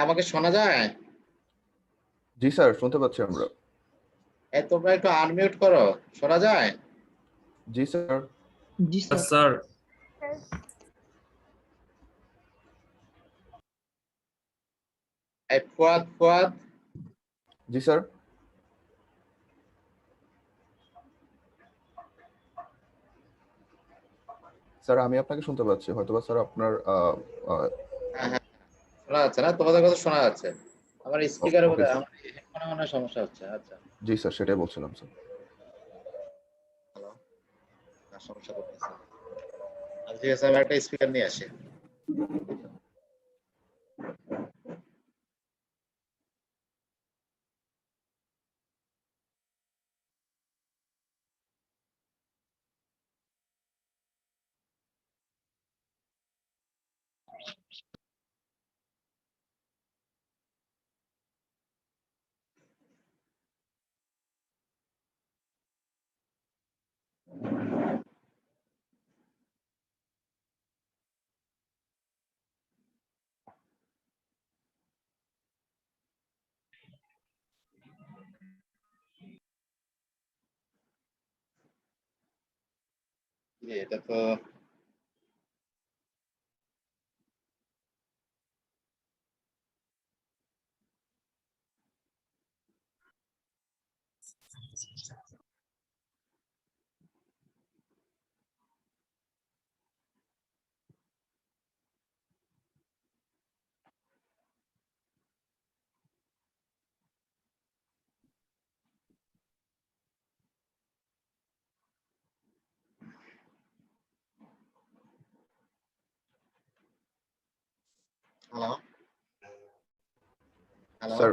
আমাকে শোনা যায়? জি স্যার, শুনতে পাচ্ছি আমরা। তোমরা একটু আনমিউট করো, শোনা যায়? জি স্যার। জি স্যার। স্যার ফুয়াদ ফুয়াদ। জি স্যার। স্যার আমি আপনাকে শুনতে পাচ্ছি, হয়তোবা স্যার আপনার হ্যাঁ হ্যাঁ, শোনা যাচ্ছে না? তোমাদের কথা শোনা যাচ্ছে। আমার স্পিকারে ওকে বোধহয় স্যার। আমার হেডফোনে মনে হয় সমস্যা হচ্ছে। আচ্ছা, জি স্যার, সেটাই বলছিলাম স্যার। হ্যালো, সমস্যা করতেছে। আচ্ছা ঠিক আছে, আমি একটা স্পিকার নিয়ে আসি। এটা তো হ্যালো হ্যালো, স্যার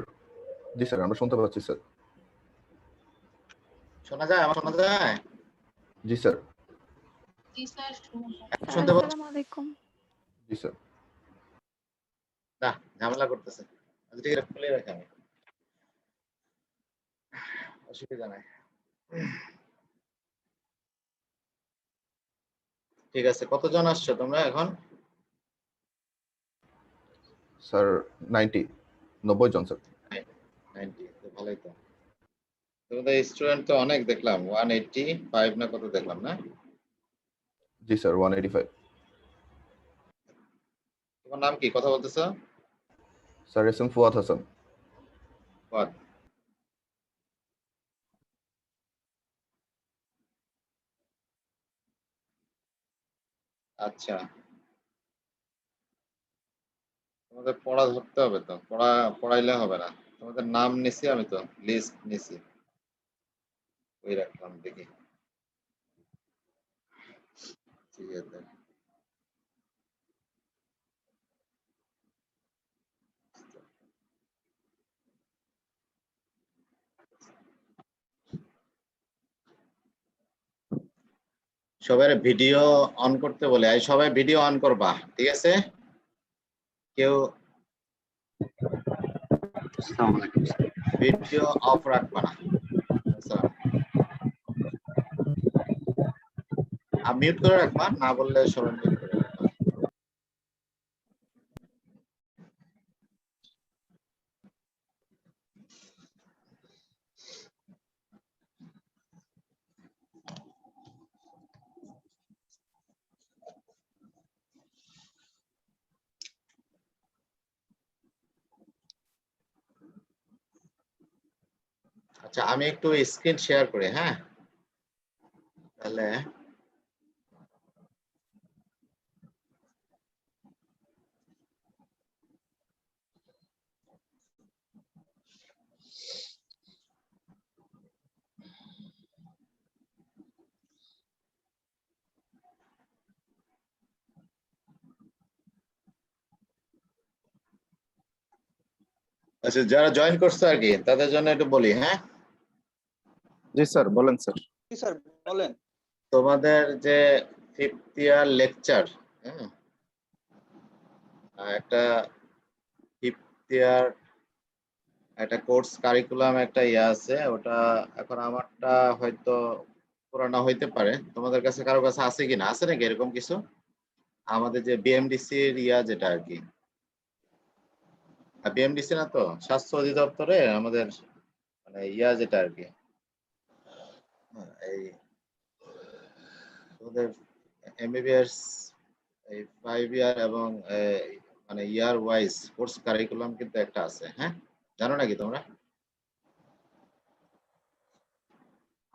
জি স্যার, আমরা শুনতে পাচ্ছি স্যার। শোনা যায়? আমার শোনা যায়? জি স্যার। জি স্যার। শুনতে পাচ্ছ? আসসালামু আলাইকুম। জি স্যার। না, ঝামেলা করতেছে। আচ্ছা ঠিক আছে, খুলে রাখি আমি, অসুবিধা নাই। ঠিক আছে, কতজন আসছো তোমরা এখন? স্যার 90 জন স্যার। 90, তো ভালোই তো। তোমাদের স্টুডেন্ট তো অনেক দেখলাম, 185 না কত দেখলাম না? জি স্যার, 185। তোমার নাম কি, কথা বলতেছো? Sir S M Fuad Hasan. Fuad. আচ্ছা, তোমাদের পড়া ধরতে হবে তো, পড়াইলে হবে না। তোমাদের নাম নিছি, আমি তো লিস্ট নিছি, ওই রাখলাম, দেখি। ঠিক আছে, সবাই ভিডিও অন করতে বলে, এই সবাই ভিডিও অন করবা, ঠিক আছে? কেউ ভিডিও অফ রাখবা না। মিউট করে রাখবা, না বললে সবাই মিউট করে রাখবা। আচ্ছা, আমি একটু স্ক্রিন শেয়ার করি, হ্যাঁ? তাহলে আচ্ছা, যারা জয়েন করছে আর কি তাদের জন্য একটু বলি, হ্যাঁ। জি স্যার, বলেন স্যার। জি স্যার বলেন। তোমাদের যে 5th ইয়ার লেকচার, হ্যাঁ, একটা 5th ইয়ার একটা কোর্স কারিকুলাম একটা ইয়ে আছে, ওটা এখন আমারটা হয়তো পুরানো হইতে পারে, তোমাদের কাছে কারো কাছে আছে কিনা, আছে নাকি এরকম কিছু? আমাদের যে বিএমডিসি এর ইয়া যেটা আর কি, বিএমডিসি না তো, স্বাস্থ্য অধিদপ্তরে আমাদের মানে ইয়া যেটা আর কি, এই ওদের এমবিবিএস এই 5 ইয়ার এবং মানে ইয়ার ওয়াইজ কোর্স কারিকুলাম কিন্তু একটা আছে, হ্যাঁ, জানো নাকি তোমরা?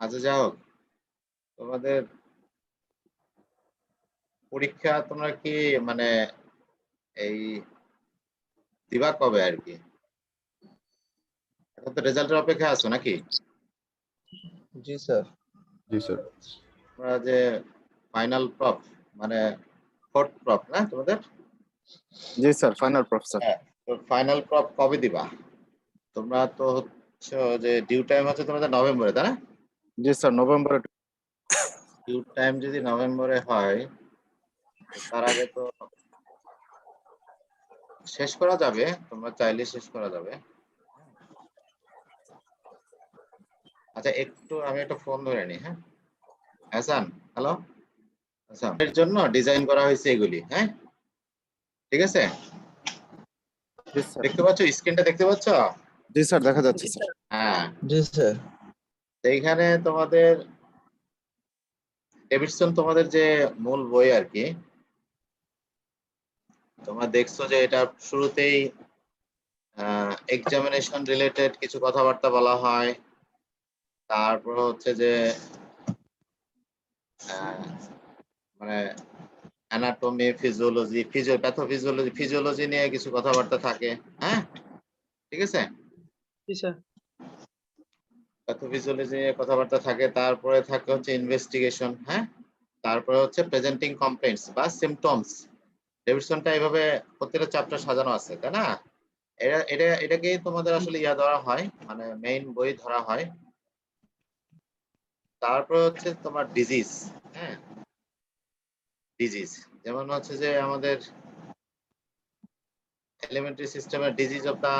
আচ্ছা, যাই হোক, তোমাদের পরীক্ষা তোমরা কি মানে এই দিবা কবে আর কি? এখন তো রেজাল্টের অপেক্ষায় আছো নাকি? জি স্যার। জি স্যার। তোমরা যে ফাইনাল প্রপ মানে 4th প্রপ না তোমাদের? জি স্যার, ফাইনাল প্রফেসর। হ্যাঁ, তো ফাইনাল প্রপ কবে দিবা? তোমরা তো হচ্ছে যে ডিউ টাইম হচ্ছে তোমাদের নভেম্বরে, তাই না? জি স্যার, নভেম্বরে। ডিউ টাইম যদি নভেম্বরে হয়, তার আগে তো শেষ করা যাবে, তোমরা চাইলে শেষ করা যাবে। আচ্ছা, একটু আমি একটা ফোন ধরে নিই, হ্যাঁ। হাসান, হ্যালো। আচ্ছা, এর জন্য ডিজাইন করা হয়েছে এগুলি, হ্যাঁ, ঠিক আছে। জি স্যার। দেখতে পাচ্ছ, স্ক্রিনটা দেখতে পাচ্ছ? জি স্যার, দেখা যাচ্ছে স্যার। হ্যাঁ, জি স্যার। তো এইখানে তোমাদের ডেভিডসন তোমাদের যে মূল বই আর কি, তোমরা দেখছো যে এটা শুরুতেই এক্সামিনেশন রিলেটেড কিছু কথাবার্তা বলা হয়, তারপর হচ্ছে যে মানে অ্যানাটমি, ফিজিওলজি, প্যাথোফিজিওলজি, ফিজিওলজি নিয়ে কিছু কথাবার্তা থাকে, হ্যাঁ, ঠিক আছে। জি স্যার। প্যাথোফিজিওলজি নিয়ে কথাবার্তা থাকে, তারপরে থাকে হচ্ছে ইনভেস্টিগেশন, হ্যাঁ, তারপরে হচ্ছে প্রেজেন্টিং কমপ্লেইন্টস বা সিম্পটমস। ডেভিডসনটা এইভাবে প্রত্যেকটা চ্যাপ্টার সাজানো আছে, তাই না? এটাকেই তোমাদের আসলে ইয়া ধরা হয়, মানে মেইন বই ধরা হয়। তারপরে হচ্ছে তোমার ডিজিজ, হ্যাঁ, ডিজিজ যেমন হচ্ছে যে আমাদের এলিমেন্টারি সিস্টেমের disease of the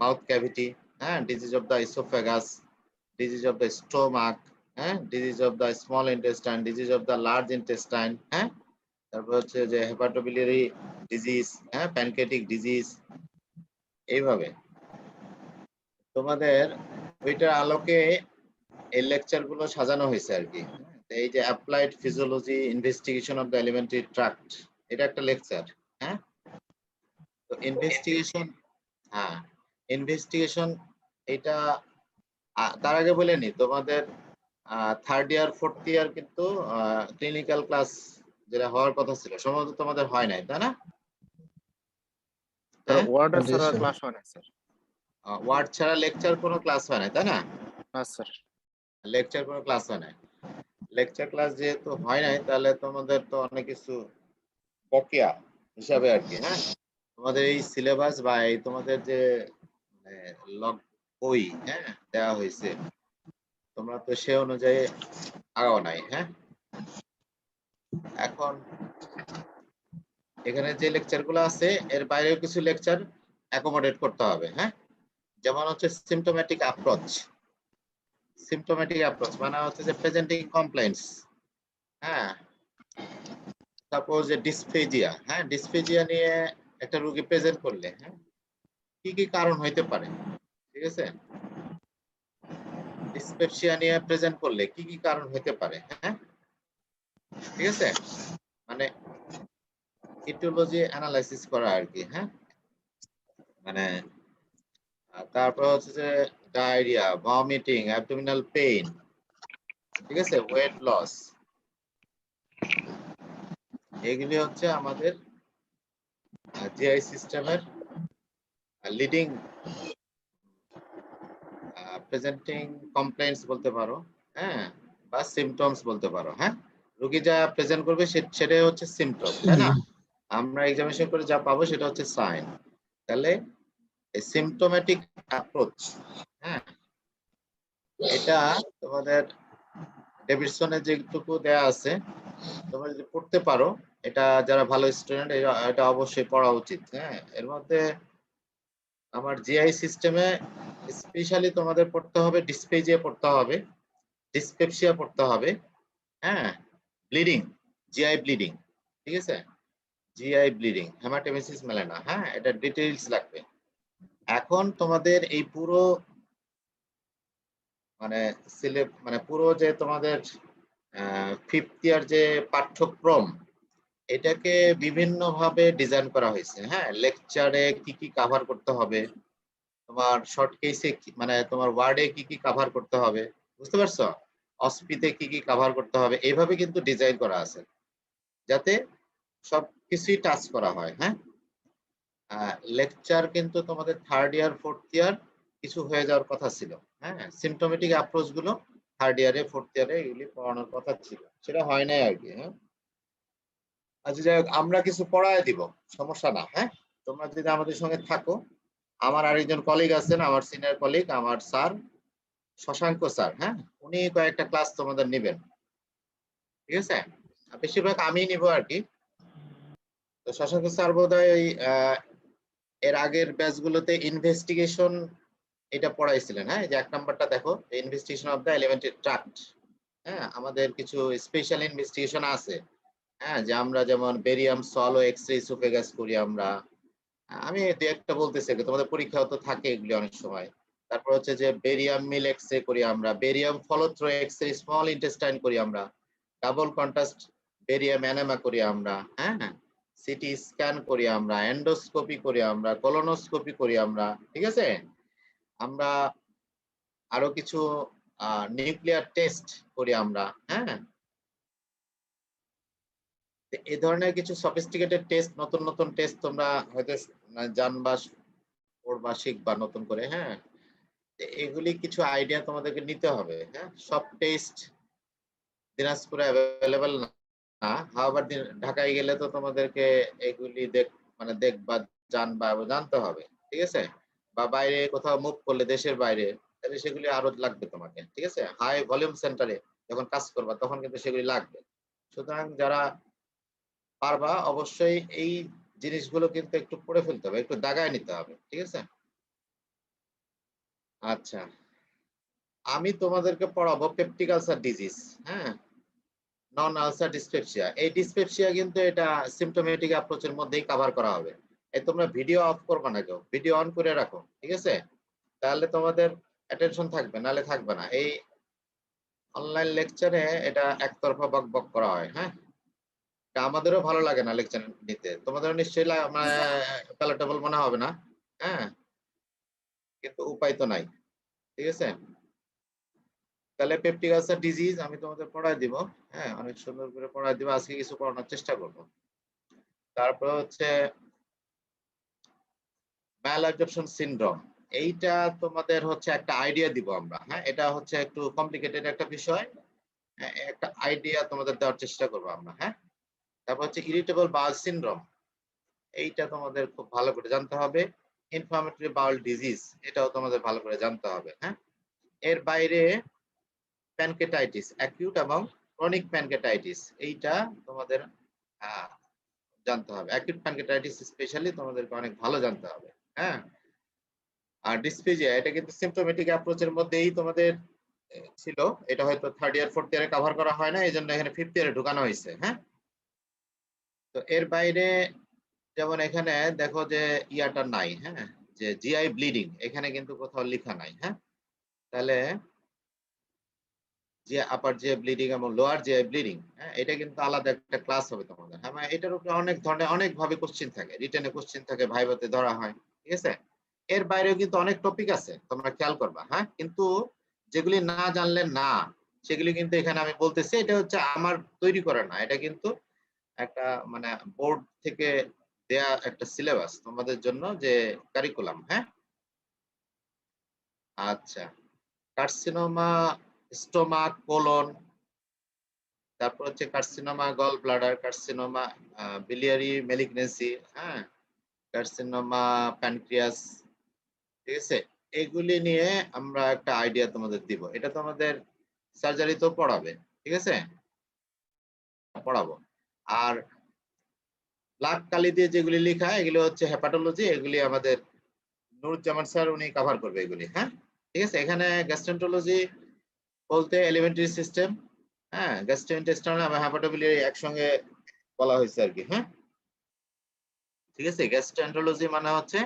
mouth cavity, হ্যাঁ, disease of the oesophagus, disease of the stomach, হ্যাঁ, disease of the small intestine, disease of the large intestine, হ্যাঁ, তারপর হচ্ছে যে হেপাটোবিলিয়ারি ডিজিজ, হ্যাঁ, প্যানক্রিয়াটিক ডিজিজ, এইভাবে তোমাদের ওইটার আলোকে এই লেকচার গুলো সাজানো হয়েছে আর কি। এই যে applied physiology investigation of the elementary tract, এটা একটা লেকচার, হ্যাঁ। তো ইনভেস্টিগেশন, হ্যাঁ, ইনভেস্টিগেশন এটা তার আগে বলে নি, তোমাদের 3rd ইয়ার 4th ইয়ার কিন্তু ক্লিনিক্যাল ক্লাস যেটা হওয়ার কথা ছিল সম্ভবত তোমাদের হয় নাই, তাই না? স্যার, হ্যাঁ, ওয়ার্ডার জি, স্যার স্যার। ক্লাস হয় না স্যার। ওয়ার্ড ছাড়া লেকচার কোনো ক্লাস হয় না, তাই না? না স্যার। লেকচার কোনো ক্লাস হয় না। লেকচার ক্লাস যেহেতু হয় নাই, তাহলে তোমাদের তো অনেক কিছু বকেয়া হিসাবে আর কি, হ্যাঁ। তোমাদের এই সিলেবাস বা এই তোমাদের যে লগ বই, হ্যাঁ, দেওয়া হয়েছে, তোমরা তো সে অনুযায়ী আগাও নাই, হ্যাঁ। এখন এখানে যে লেকচার গুলো আছে এর বাইরেও কিছু লেকচার অ্যাকোমোডেট করতে হবে, হ্যাঁ। যেমন হচ্ছে সিম্পটোম্যাটিক অ্যাপ্রোচ। সিম্পটোম্যাটিক অ্যাপ্রোচ মানে হচ্ছে যে প্রেজেন্টিং কমপ্লেইন্টস, হ্যাঁ। সাপোজ যে ডিসফেজিয়া, হ্যাঁ, ডিসফেজিয়া নিয়ে একটা রোগী প্রেজেন্ট করলে, হ্যাঁ, কি কি কারণ হইতে পারে, ঠিক আছে। ডিসপেপসিয়া নিয়ে প্রেজেন্ট করলে কি কি কারণ হইতে পারে, হ্যাঁ, ঠিক আছে। মানে ইটিওলজি অ্যানালাইসিস করা আর কি, হ্যাঁ। মানে তারপর হচ্ছে যে ডায়রিয়া, ভমিটিং, অ্যাবডোমিনাল পেইন, ঠিক আছে, ওয়েট লস, এগুলি হচ্ছে আমাদের জিআই সিস্টেমের লিডিং প্রেজেন্টিং কমপ্লেইন্টস বলতে পারো, হ্যাঁ, বা সিমটমস বলতে পারো, হ্যাঁ। রোগী যা প্রেজেন্ট করবে সেটাই হচ্ছে সিমটম, তাই না? আমরা এক্সামিনেশন করে যা পাবো সেটা হচ্ছে সাইন। তাহলে সিম্পটোমেটিক অ্যাপ্রোচ, হ্যাঁ, এটা তোমাদের ডেভিডসনের যেটুকু দেয়া আছে তোমরা যদি পড়তে পারো, এটা যারা ভালো স্টুডেন্ট এটা অবশ্যই পড়া উচিত। হ্যাঁ, এর মধ্যে আমার জিআই সিস্টেমে স্পেশালি তোমাদের পড়তে হবে ডিসপেজিয়া পড়তে হবে, ডিসপেপসিয়া পড়তে হবে, হ্যাঁ, ব্লিডিং, জিআই ব্লিডিং, ঠিক আছে, জিআই ব্লিডিং, হেমাটোমেসিস মেলানা, হ্যাঁ, এটা ডিটেইলস লাগবে। এখন তোমাদের এই পুরো মানে মানে পুরো যে তোমাদের 5th ইয়ার যে পাঠ্যক্রম, এটাকে বিভিন্ন ভাবে ডিজাইন করা হয়েছে। হ্যাঁ, লেকচারে কি কি কভার করতে হবে, তোমার শর্ট কেসে মানে তোমার ওয়ার্ডে কি কি কভার করতে হবে, বুঝতে পারছো, অসপিতে কি কি কভার করতে হবে, এইভাবে কিন্তু ডিজাইন করা আছে যাতে সবকিছুই টাচ করা হয়। হ্যাঁ, লেকচার কিন্তু তোমাদের 3rd ইয়ার 4th ইয়ার কিছু হয়ে যাওয়ার কথা ছিল। হ্যাঁ, সিম্পটোমেটিক অ্যাপ্রোচ গুলো 3rd ইয়ারে 4th ইয়ারে এগুলি পড়ানোর কথা ছিল, সেটা হয় নাই আর কি। হ্যাঁ, আচ্ছা যাই হোক, আমরা কিছু পড়ায় দিব, সমস্যা না। হ্যাঁ, তোমরা যদি আমাদের সঙ্গে থাকো, আমার আরেকজন কলিগ আছেন, আমার সিনিয়র কলিগ, আমার স্যার শশাঙ্ক স্যার, হ্যাঁ, উনি কয়েকটা ক্লাস তোমাদের নেবেন, ঠিক আছে, আর বেশিরভাগ আমি নিব আর কি। তো শশাঙ্ক স্যার বোধহয় ওই এর আগের ব্যাচগুলোতে ইনভেস্টিগেশন এটা পড়াইছিলেন। হ্যাঁ, যে 1 নাম্বারটা দেখো, investigation of the elementary tract. হ্যাঁ, আমাদের কিছু স্পেশাল ইনভেস্টিগেশন আছে। হ্যাঁ, যে আমরা যেমন বেরিয়াম সল ও এক্স-রে ইসোফেগাস করি আমরা। আমি দু একটা বলতেছি, তোমাদের পরীক্ষাও তো থাকে এগুলি অনেক সময়। তারপর হচ্ছে যে বেরিয়াম মিল এক্স-রে করি আমরা, বেরিয়াম ফলোথ্রো এক্স-রে স্মল ইন্টেস্টাইন করি আমরা, ডাবল কন্ট্রাস্ট বেরিয়াম এনেমা করি আমরা, হ্যাঁ, সিটি স্ক্যান করি আমরা, এন্ডোস্কোপি করি আমরা, কোলোনোস্কোপি করি আমরা, ঠিক আছে। আমরা আরো কিছু নিউক্লিয়ার টেস্ট করি আমরা। হ্যাঁ, এই ধরনের কিছু সফিস্টিকেটেড টেস্ট, নতুন নতুন টেস্ট তোমরা হয়তো জানবা, পড়বা, শিখবা নতুন করে। হ্যাঁ, এগুলি কিছু আইডিয়া তোমাদেরকে নিতে হবে। হ্যাঁ, সব টেস্ট দিনাজপুরে অ্যাভেলেবেল না, আবার ঢাকায় গেলে তো তোমাদেরকে এগুলি মানে দেখবা, জানবা, জানতে হবে, ঠিক আছে। বা বাইরে কোথাও মুভ করলে দেশের বাইরে, তাহলে সেগুলি আরো লাগবে তোমাকে, ঠিক আছে। হাই ভলিউম সেন্টারে যখন কাজ করবা তখন কিন্তু সেগুলি লাগবে। সুতরাং যারা পারবা অবশ্যই এই জিনিসগুলো কিন্তু একটু পড়ে ফেলতে হবে, একটু দাগায় নিতে হবে, ঠিক আছে। আচ্ছা, আমি তোমাদেরকে পড়াবো পেপটিক আলসার ডিজিজ। হ্যাঁ, নন আলসার ডিসপেপসিয়া। এই ডিসপেপসিয়া কিন্তু এটা সিম্পটোমেটিক অ্যাপ্রোচের মধ্যেই কভার করা হবে। এই তোমরা ভিডিও অফ করবে না, কেউ ভিডিও অন করে রাখো, ঠিক আছে, তাহলে তোমাদের অ্যাটেনশন থাকবে, নালে থাকবে না। এই অনলাইন লেকচারে এটা একতরফা বক বক করা হয়। হ্যাঁ, এটা আমাদেরও ভালো লাগে না লেকচার নিতে, তোমাদেরও নিশ্চয়ই প্যালেটেবল মনে হবে না। হ্যাঁ, কিন্তু উপায় তো নাই, ঠিক আছে। তাহলে পেপটিক আলসার ডিজিজ আমি তোমাদের পড়ায় দিব। হ্যাঁ, অনেক সুন্দর করে পড়ায় দিব, আজকে কিছু পড়ানোর চেষ্টা করব। তারপর হচ্ছে ম্যালঅ্যাবজর্পশন সিনড্রোম, এইটা তোমাদের হচ্ছে একটা আইডিয়া দিব আমরা। হ্যাঁ, এটা হচ্ছে একটু কমপ্লিকেটেড একটা বিষয়, একটা আইডিয়া তোমাদের দেওয়ার চেষ্টা করবো আমরা। হ্যাঁ, তারপর হচ্ছে ইরিটেবল বাউল সিনড্রোম, এইটা তোমাদের খুব ভালো করে জানতে হবে। ইনফ্লামেটরি বাউল ডিজিজ, এটাও তোমাদের ভালো করে জানতে হবে। হ্যাঁ, এর বাইরে প্যানকেটাইটিস, অ্যাকিউট এবং ক্রনিক প্যানকেটাইটিস, এইটা তোমাদের জানতে হবে। অ্যাকিউট প্যানকেটাইটিস স্পেশালি তোমাদেরকে অনেক ভালো জানতে হবে। হ্যাঁ, আর ডিসপেজিয়া এটা কিন্তু সিম্পটোমেটিক অ্যাপ্রোচের মধ্যেই তোমাদের ছিল, এটা হয়তো 3rd ইয়ার 4th ইয়ারে কভার করা হয় না, এইজন্য এখানে 5th ইয়ারে ঢুকানো হয়েছে। হ্যাঁ, তো এর বাইরে যেমন এখানে দেখো যে ইয়াটা নাই। হ্যাঁ, যে জিআই ব্লিডিং এখানে কিন্তু কোথাও লেখা নাই। হ্যাঁ, তাহলে যে আপার জিআই ব্লিডিং এবং লোয়ার জিআই ব্লিডিং, হ্যাঁ, এটা কিন্তু আলাদা একটা ক্লাস হবে তোমাদের। হ্যাঁ, মানে এটার উপরে অনেক ধরনের অনেক ভাবে কোশ্চেন থাকে, রিটেনে কোশ্চেন থাকে, ভাইভাতে ধরা হয়, ঠিক আছে। এর বাইরেও কিন্তু অনেক টপিক আছে, তোমরা খেয়াল করবা। হ্যাঁ, কিন্তু যেগুলি না জানলে না, সেগুলি কিন্তু এখানে আমি বলতেছি, এটা হচ্ছে আমার তৈরি করা না, এটা কিন্তু একটা মানে বোর্ড থেকে দেয়া একটা সিলেবাস তোমাদের জন্য, যে কারিকুলাম। হ্যাঁ, আচ্ছা, কার্সিনোমা স্টোমাক কোলন, তারপর হচ্ছে carcinoma gall bladder, carcinoma biliary malignancy, হ্যাঁ, কার্সিনোমা প্যানক্রিয়াস, ঠিক আছে, এগুলি নিয়ে আমরা একটা আইডিয়া তোমাদের দিব। এটা তোমাদের সার্জারি তো পড়াবে, ঠিক আছে, পড়াবো। আর ব্ল্যাক কালি দিয়ে যেগুলি লেখা এগুলি হচ্ছে হেপাটোলজি, এগুলি আমাদের নুরুজ্জামান স্যার উনি কভার করবে এগুলি। হ্যাঁ, ঠিক আছে। এখানে গ্যাস্ট্রেন্টোলজি বলতে এলিমেন্টারি সিস্টেম, হ্যাঁ, গ্যাস্ট্রোইন্টেস্টাইনাল এবং হেপাটোবিলিয়ারি একসঙ্গে বলা হয়েছে আর কি। হ্যাঁ, ঠিক আছে। গ্যাস্ট্রেন্টোলজি মানে হচ্ছে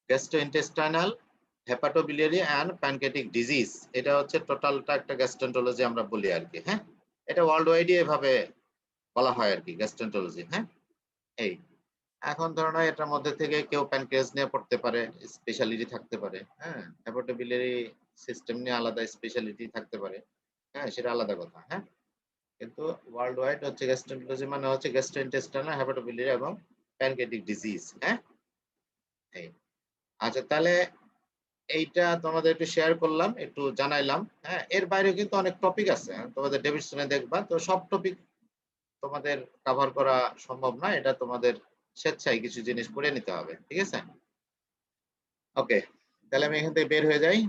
gastrointestinal, hepatobiliary and pancreatic disease, এটা হচ্ছে টোটালটা একটা গ্যাস্ট্রেন্টোলজি আমরা বলি আর কি। হ্যাঁ, এটা ওয়ার্ল্ড ওয়াইড এভাবে বলা হয় আর কি গ্যাস্ট্রেন্টোলজি। হ্যাঁ, এই এখন ধরো না এটার মধ্যে থেকে কেউ প্যানক্রিয়াস নিয়ে পড়তে পারে, স্পেশালিটি থাকতে পারে। হ্যাঁ, হেপাটোবিলিয়ারি সিস্টেম নিয়ে আলাদা স্পেশালিটি থাকতে পারে। হ্যাঁ, সেটা আলাদা কথা। হ্যাঁ, কিন্তু ওয়ার্ল্ড ওয়াইড হচ্ছে গ্যাস্ট্রেন্টোলজি মানে হচ্ছে গ্যাস্ট্রোইন্টেস্টাইনাল, হেপাটোবিলিয়ারি এবং প্যানক্রিয়াটিক ডিজিজ। হ্যাঁ, এই আচ্ছা, তাহলে এইটা তোমাদের একটু শেয়ার করলাম, একটু জানাইলাম। হ্যাঁ, এর বাইরে কিন্তু অনেক টপিক আছে। তোমাদের ডেভিডসনে দেখবা তো সব টপিক তোমাদের কভার করা সম্ভব না, এটা তোমাদের স্বেচ্ছায় কিছু জিনিস পড়ে নিতে হবে। ঠিক আছে, ওকে, তাহলে আমি এখান থেকে বের হয়ে যাই।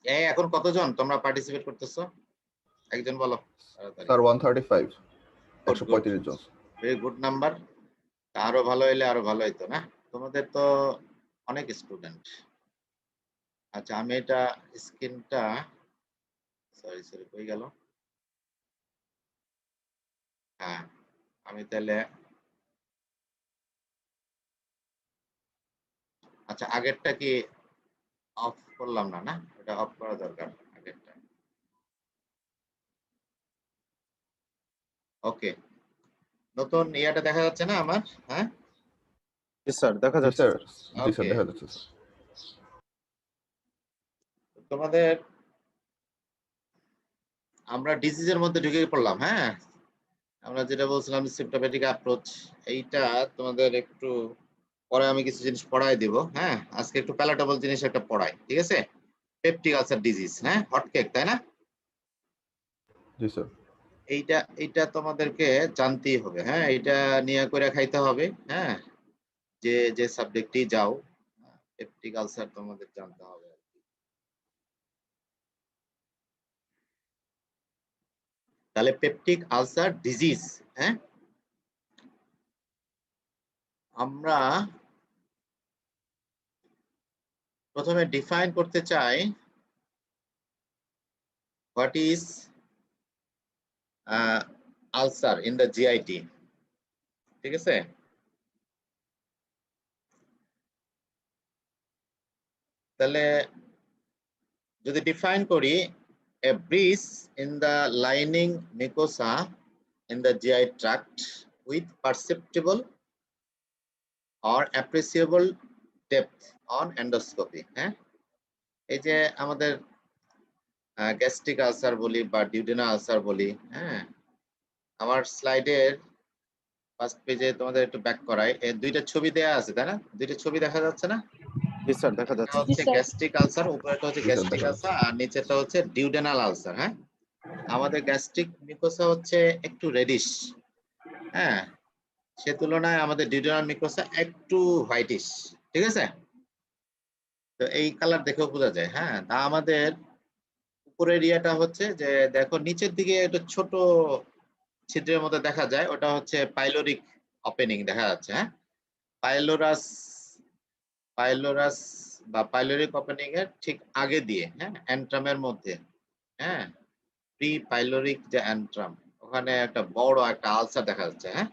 এই এখন কতজন তোমরা পার্টিসিপেট করতেছো? একজন বলো তাড়াতাড়ি। স্যার 135 135 জন। Very good number. আরো ভালো হইলে আরো ভালো হইতো না, তোমাদের তো অনেক স্টুডেন্ট। আচ্ছা, আমি এটা স্ক্রিনটা সরি সরি কই গেল? হ্যাঁ, আমি তাহলে আচ্ছা আগেরটা কি অফ করলাম না? না, এটা অফ করা দরকার আগেরটা। ওকে, নতুন ইয়াটা দেখা যাচ্ছে না আমার? হ্যাঁ, জি স্যার দেখা জি যাচ্ছে স্যার, স্যার। জি স্যার ওকে, দেখা যাচ্ছে স্যার। তোমাদের আমরা ডিজিজের মধ্যে ঢুকে পড়লাম। হ্যাঁ, আমরা যেটা বলছিলাম সিম্পটোমেটিক অ্যাপ্রোচ, এইটা তোমাদের একটু পরে আমি কিছু জিনিস পড়াই দিব। হ্যাঁ, আজকে একটু প্যালাটেবল জিনিস একটা পড়াই, ঠিক আছে। পেপটিক আলসার ডিজিজ, হ্যাঁ, হটকেক, তাই না? জি স্যার। এইটা তোমাদেরকে জানতেই হবে। হ্যাঁ, এইটা নিয়ে করে খাইতে হবে। হ্যাঁ, যে যে সাবজেক্টই যাও, পেপটিক আলসার তোমাদের জানতে হবে। তাহলে পেপটিক আলসার ডিজিজ, হ্যাঁ, আমরা প্রথমে ডিফাইন করতে চাই what is ulcer in the GIT. ঠিক আছে, তাহলে যদি ডিফাইন করি, a breeze in the lining mucosa in the GI tract with perceptible or appreciable depth on endoscopy। হ্যাঁ, এই যে আমাদের গ্যাস্ট্রিক আলসার বলি বা ডিউডেনাল আলসার বলি। হ্যাঁ, আমার স্লাইডের ফার্স্ট পেজে তোমাদের একটু ব্যাক করাই, এই দুইটা ছবি দেয়া আছে, তাই না? দুইটা ছবি দেখা যাচ্ছে না? জি স্যার দেখা একটা যাচ্ছে। হচ্ছে গ্যাস্ট্রিক আলসার, উপরেটা হচ্ছে জি স্যার গ্যাস্ট্রিক দেখা যাচ্ছে। আলসার, আর নিচেটা হচ্ছে ডিউডেনাল আলসার। হ্যাঁ, আমাদের গ্যাস্ট্রিক মিউকোসা হচ্ছে একটু রেডিশ। হ্যাঁ, সে তুলনায় আমাদের ডিউডেনাল মিউকোসা একটু হোয়াইটিশ। ঠিক আছে, তো এই কালার দেখেও বোঝা যায়। হ্যাঁ, তা আমাদের উপরের এরিয়াটা হচ্ছে যে দেখো নিচের দিকে একটা ছোট ছিদ্রের মধ্যে দেখা যায়, ওটা হচ্ছে পাইলোরিক ওপেনিং দেখা যাচ্ছে। হ্যাঁ, পাইলোরাস পাইলোরাস বা পাইলোরিক ওপেনিং এর ঠিক আগে দিয়ে, হ্যাঁ, অ্যান্ট্রামের মধ্যে, হ্যাঁ, প্রি পাইলোরিক যে অ্যান্ট্রাম, ওখানে একটা বড় একটা আলসার দেখা যাচ্ছে। হ্যাঁ,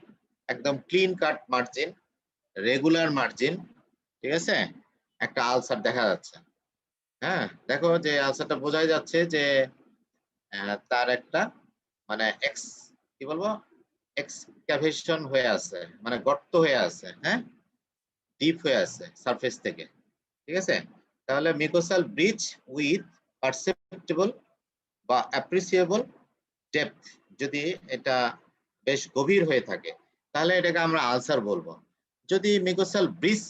একদম ক্লিন কাট মার্জিন, রেগুলার মার্জিন, ঠিক আছে, একটা আলসার দেখা যাচ্ছে। হ্যাঁ, দেখো যে আলসারটা বোঝাই যাচ্ছে যে তার একটা মানে এক্স কি বলবো এক্সক্যাভেশন হয়ে আছে, মানে গর্ত হয়ে আছে। হ্যাঁ, ডিপ হয়ে আছে সারফেস থেকে। ঠিক আছে, তাহলে মিউকোসাল ব্রিজ উইথ পারসেপ্টেবল বা অ্যাপ্রিসিয়েবল ডেপথ, যদি এটা বেশ গভীর হয়ে থাকে তাহলে এটাকে আমরা আলসার বলবো। যদি মিউকোসাল ব্রিজ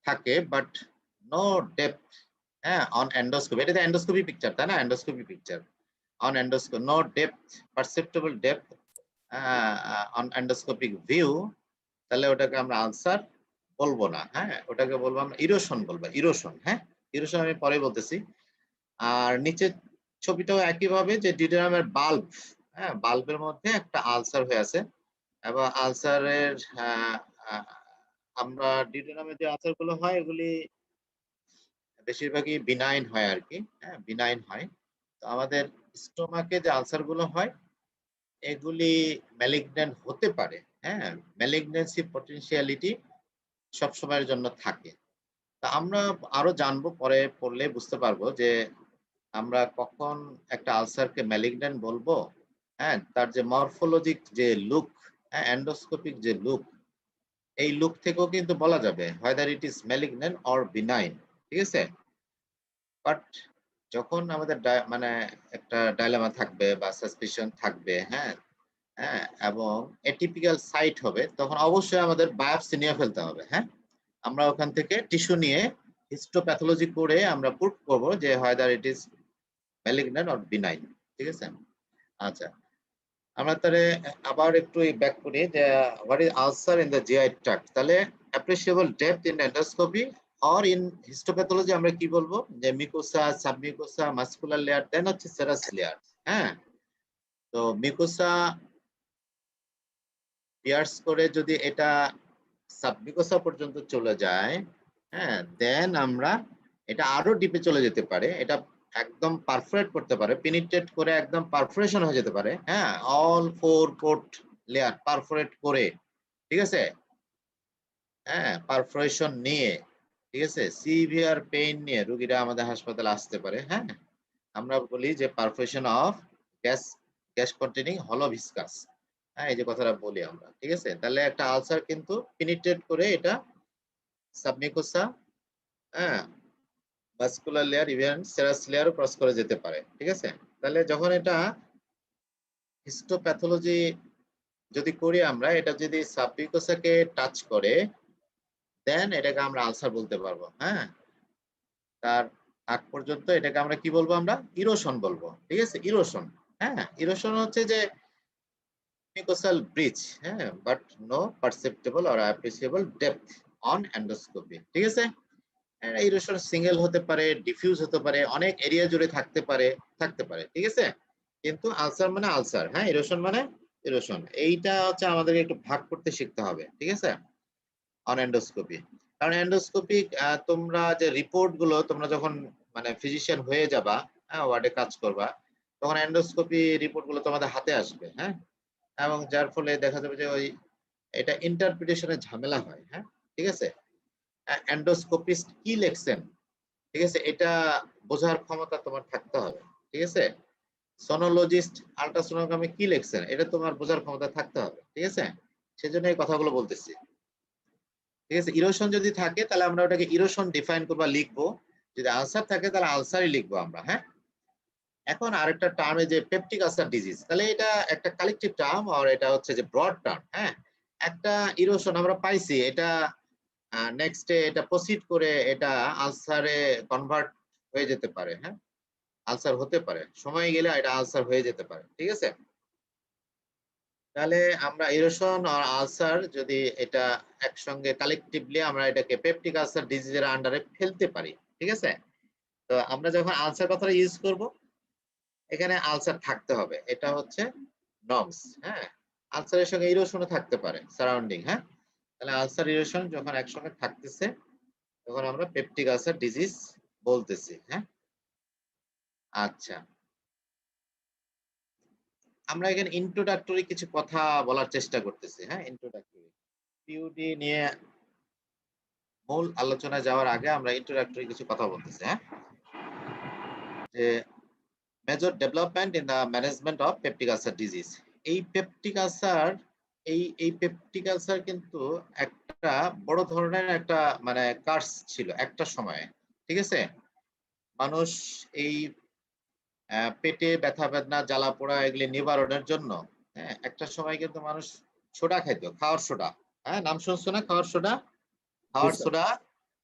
থাকে বাট নো ডেপথ, হ্যাঁ, অন এন্ডোস্কোপি, এটা এন্ডোস্কোপি পিকচার, তাই না? Endoscopy picture, on endoscopy no depth, perceptible depth on endoscopic view, তাহলে ওটাকে আমরা আলসার বলবো না, হ্যাঁ, ওটাকে বলবো আমরা ইরোশন বলবো, ইরোশন। হ্যাঁ, ইরোশন আমি পরে বলতেছি। আর নিচের ছবিটাও একইভাবে যে ডিউটেরিয়ামের বাল্ব, হ্যাঁ, বাল্বের মধ্যে একটা আলসার হয়ে আছে এবং আলসারের আমরা ডিউটেরিয়ামের যে আলসারগুলো হয় এগুলি বেশিরভাগই বিনাইন হয় আরকি, হ্যাঁ, বিনাইন হয়। তো আমাদের স্টোমাকে যে আলসারগুলো হয় এগুলি ম্যালিগন্যান্ট হতে পারে, হ্যাঁ, ম্যালিগন্যান্সি পটেনশিয়ালিটি সবসময়ের জন্য থাকে। তা আমরা আরো জানবো, পরে পড়লে বুঝতে পারবো যে আমরা কখন একটা আলসারকে ম্যালিগন্যান্ট বলবো, হ্যাঁ, তার যে মরফোলজিক যে লুক, হ্যাঁ, এন্ডোস্কোপিক যে লুক, এই লুক থেকেও কিন্তু বলা যাবে whether it is malignant or benign, ঠিক আছে? বাট যখন আমাদের মানে একটা ডায়লেমা থাকবে বা সাসপিশন থাকবে, হ্যাঁ, হ্যাঁ, এবং এটিপিক্যাল সাইট হবে, তখন অবশ্যই আমাদের বায়োপসি নিয়ে ফেলতে হবে, হ্যাঁ? আমরা ওখান থেকে টিস্যু নিয়ে হিস্টোপ্যাথোলজি করে আমরা প্রুভ করব যে whether it is malignant or benign, ঠিক আছে? আচ্ছা, আমরা তাহলে আবার একটু ব্যাক করি যে what is ulcer in the GI tract, তাহলে appreciable depth in endoscopy or in histopathology আমরা কি বলবো যে মিকোসা, সাবমিকোসা, মাসকুলার লেয়ার, দেন হচ্ছে সেরাস লেয়ার, হ্যাঁ। তো মিকোসা পিয়ার্স করে যদি এটা সাবমিকোসা পর্যন্ত চলে যায়, হ্যাঁ, দেন আমরা এটা আরো ডিপে চলে যেতে পারে, এটা একদম পারফোরেট করতে পারে, পেনিট্রেট করে একদম পারফোরেশন হয়ে যেতে পারে, হ্যাঁ, অল 4 পোর্ট লেয়ার পারফোরেট করে, ঠিক আছে, হ্যাঁ, পারফোরেশন নিয়ে, ঠিক আছে, সিভিয়ার পেইন নিয়ে রোগীরা আমাদের হাসপাতালে আসতে পারে, হ্যাঁ। আমরা বলি যে পারফোরেশন অফ গ্যাস কন্টেনিং হলো ভিসকাস, হ্যাঁ, এই যে কথাটা বলি আমরা, ঠিক আছে। তাহলে একটা আলসার কিন্তু পেনিট্রেট করে এটা সাবমিকোসা, হ্যাঁ, ভাস্কুলার লেয়ার, ইভেন সেরাস লেয়ারও ক্রস করে যেতে পারে, ঠিক আছে। তাহলে যখন এটা হিস্টোপ্যাথোলজি যদি করি আমরা, এটা যদি সাবমিকোসাকে টাচ করে দেন এটাকে আমরা আলসার বলতে পারবো, হ্যাঁ। তার আগ পর্যন্ত এটাকে আমরা কি বলবো, আমরা ইরোশন বলবো, ঠিক আছে, ইরোশন। হ্যাঁ, ইরোশন হচ্ছে যে mucosal breach, হ্যাঁ, but no perceptible or appreciable depth on endoscopy, ঠিক আছে। ইরোশন সিঙ্গেল হতে পারে, ডিফিউজ হতে পারে, অনেক এরিয়া জুড়ে থাকতে পারে, ঠিক আছে। কিন্তু আলসার মানে আলসার, হ্যাঁ, ইরোশন মানে ইরোশন। এইটা হচ্ছে আমাদেরকে একটু ভাগ করতে শিখতে হবে, ঠিক আছে, অন এন্ডোস্কোপি। কারণ এন্ডোস্কোপি তোমরা যে রিপোর্ট গুলো তোমরা যখন মানে ফিজিশিয়ান হয়ে যাবা, হ্যাঁ, ওয়ার্ডে কাজ করবা, তখন এন্ডোস্কোপি রিপোর্ট গুলো তোমাদের হাতে আসবে, হ্যাঁ, এবং যার ফলে দেখা যাবে যে ওই এটা ইন্টারপ্রিটেশনের ঝামেলা হয়, হ্যাঁ, ঠিক আছে। এন্ডোস্কোপিস্ট কি লিখছেন, ঠিক আছে, এটা বোঝার ক্ষমতা তোমার থাকতে হবে, ঠিক আছে। সোনোলজিস্ট আল্ট্রাসোনোগ্রামে কি লিখছেন এটা তোমার বোঝার ক্ষমতা থাকতে হবে, ঠিক আছে। সেজন্য এই কথাগুলো বলতেছি, ঠিক আছে। ইরোশন যদি থাকে তাহলে আমরা ওটাকে ইরোশন ডিফাইন করবা, লিখবো। যদি আলসার থাকে তাহলে আলসারই লিখবো আমরা, হ্যাঁ। এখন আরেকটা টার্ম যে পেপটিক আলসার ডিজিজ, তাহলে এটা একটা কালেকটিভ টার্ম আর এটা হচ্ছে যে ব্রড টার্ম, হ্যাঁ। একটা ইরোশন আমরা পাইছি, এটা নেক্সট এটা প্রসিড করে এটা আলসারে কনভার্ট হয়ে যেতে পারে, হ্যাঁ, আলসার হতে পারে, সময় গেলে এটা আলসার হয়ে যেতে পারে, ঠিক আছে। তাহলে আমরা ইরোশন আর আলসার যদি এটা একসঙ্গে কালেকটিভলি আমরা এটাকে পেপটিক আলসার ডিজিজের আন্ডারে ফেলতে পারি, ঠিক আছে। তো আমরা যখন আলসার কথাটা ইউজ করব, এখানে আলসার থাকতে হবে, এটা হচ্ছে নর্মস, হ্যাঁ। আলসারের সঙ্গে ইরোশনও থাকতে পারে সারাউন্ডিং, হ্যাঁ। তাহলে আলসার ইরোশন যখন একসঙ্গে থাকতেছে তখন আমরা পেপটিক আলসার ডিজিজ বলতেছি, হ্যাঁ। আচ্ছা, আমরা এখানে ইন্ট্রোডাক্টরি কিছু কথা বলার চেষ্টা করতেছি, হ্যাঁ, ইন্ট্রোডাক্টরি পিইউডি নিয়ে মূল আলোচনায় যাওয়ার আগে আমরা ইন্ট্রোডাক্টরি কিছু কথা বলতেছি, হ্যাঁ, যে major development in the management of peptic ulcer disease. এই পেপটিক আলসার এই পেপটিক আলসার কিন্তু একটা বড় ধরনের একটা মানে কার্স ছিল একটা সময়ে, ঠিক আছে। মানুষ এই পেটে ব্যথা বেদনা জ্বালা পোড়া এগুলি নিবারণের জন্য, হ্যাঁ, একটা সময় কিন্তু মানুষ সোডা খাইতো, খাওয়ার সোডা, হ্যাঁ, নাম শুনছো না, খাওয়ার সোডা, খাওয়ার সোডা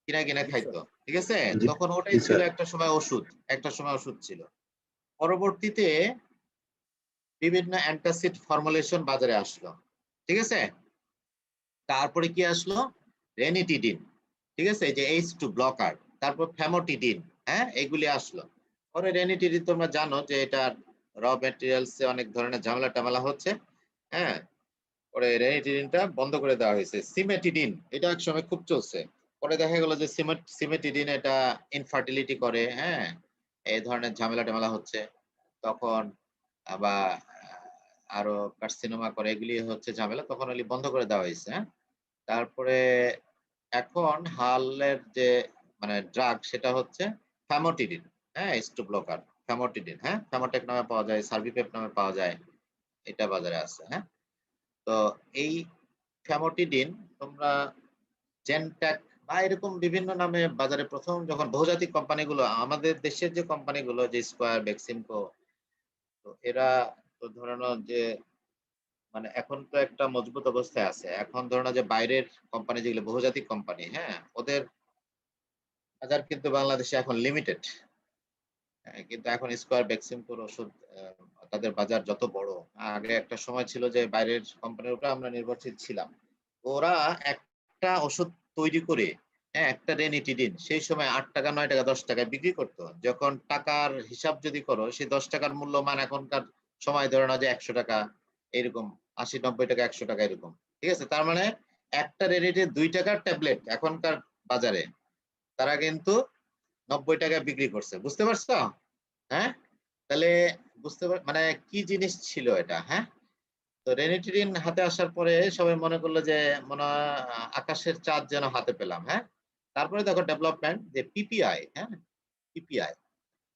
কিনা কিনা খাইতো, ঠিক আছে। জি, তখন ওটাই ছিল একটা সময় ওষুধ, একটা সময় ওষুধ ছিল। পরবর্তীতে বিভিন্ন অ্যান্টাসিড ফর্মুলেশন বাজারে আসলো, ঠিক আছে। তারপরে কি আসলো, রেনিটিডিন, ঠিক আছে, এই যে H2 ব্লকার, তারপর ফ্যামোটিডিন, হ্যাঁ, এগুলি আসলো। পরে রেনিটিডিন তোমরা জানো যে এটা র ম্যাটেরিয়ালস এ অনেক ধরনের ঝামেলা টামেলা হচ্ছে, হ্যাঁ, পরে রেনিটিডিনটা বন্ধ করে দেওয়া হয়েছে। সিমেটিডিন এটা এক সময় খুব চলছে, পরে দেখা গেল যে সিমেটিডিন এটা ইনফার্টিলিটি করে, হ্যাঁ, এই ধরনের ঝামেলা টামেলা হচ্ছে, তখন আবার আরো কার্সিনোমা করে, এগুলি হচ্ছে ঝামেলা, তখন ওগুলি বন্ধ করে দেওয়া হয়েছে। হ্যাঁ, তারপরে এখন হালের যে মানে ড্রাগ সেটা হচ্ছে ফ্যামোটিডিন, হ্যাঁ, H2 ব্লকার ফ্যামোটিডিন, হ্যাঁ, ফ্যামোটেক নামে পাওয়া যায়, সার্ভিপেপ নামে পাওয়া যায়, এটা বাজারে আছে। হ্যাঁ, তো এই ফ্যামোটিডিন তোমরা জেনট্যাক বা এরকম বিভিন্ন নামে বাজারে প্রথম যখন বহুজাতিক কোম্পানিগুলো, আমাদের দেশের যে কোম্পানিগুলো যে স্কয়ার, বেক্সিমকো, তো এরা তো ধরে নাও যে মানে এখন তো একটা মজবুত অবস্থায় আছে। এখন ধরে নাও যে বাইরের কোম্পানি যেগুলো বহুজাতিক কোম্পানি, হ্যাঁ, ওদের বাজার কিন্তু বাংলাদেশে এখন লিমিটেড। কিন্তু এখন স্কয়ার, বেক্সিমকোর ওষুধ তাদের বাজার যত বড়, আগে একটা সময় ছিল যে বাইরের কোম্পানির উপরে আমরা নির্ভরশীল ছিলাম। ওরা একটা ওষুধ তৈরি করে, হ্যাঁ, একটা রেনিটিডিন সেই সময় ৳৮, ৳৯, ৳১০ বিক্রি করত। যখন টাকার হিসাব যদি করো, সেই ৳১০ মূল্যমান এখনকার সময় ধরে নাও যে ৳১০০, এরকম ৳৮০, ৳৯০, ৳১০০ এরকম। ঠিক আছে? তার মানে একটা রেনিটিন ৳২ ট্যাবলেট এখনকার বাজারে তারা কিন্তু ৳৯০ বিক্রি করছে। বুঝতে পারছো? হ্যাঁ? তাহলে মানে কি জিনিস ছিল এটা, হ্যাঁ? তো রেনিটিডিন হাতে আসার পরে সবাই মনে করলো যে মনে হয় আকাশের চাঁদ যেন হাতে পেলাম, হ্যাঁ? তারপরে দেখো ডেভেলপমেন্ট যে পিপিআই, হ্যাঁ? পিপিআই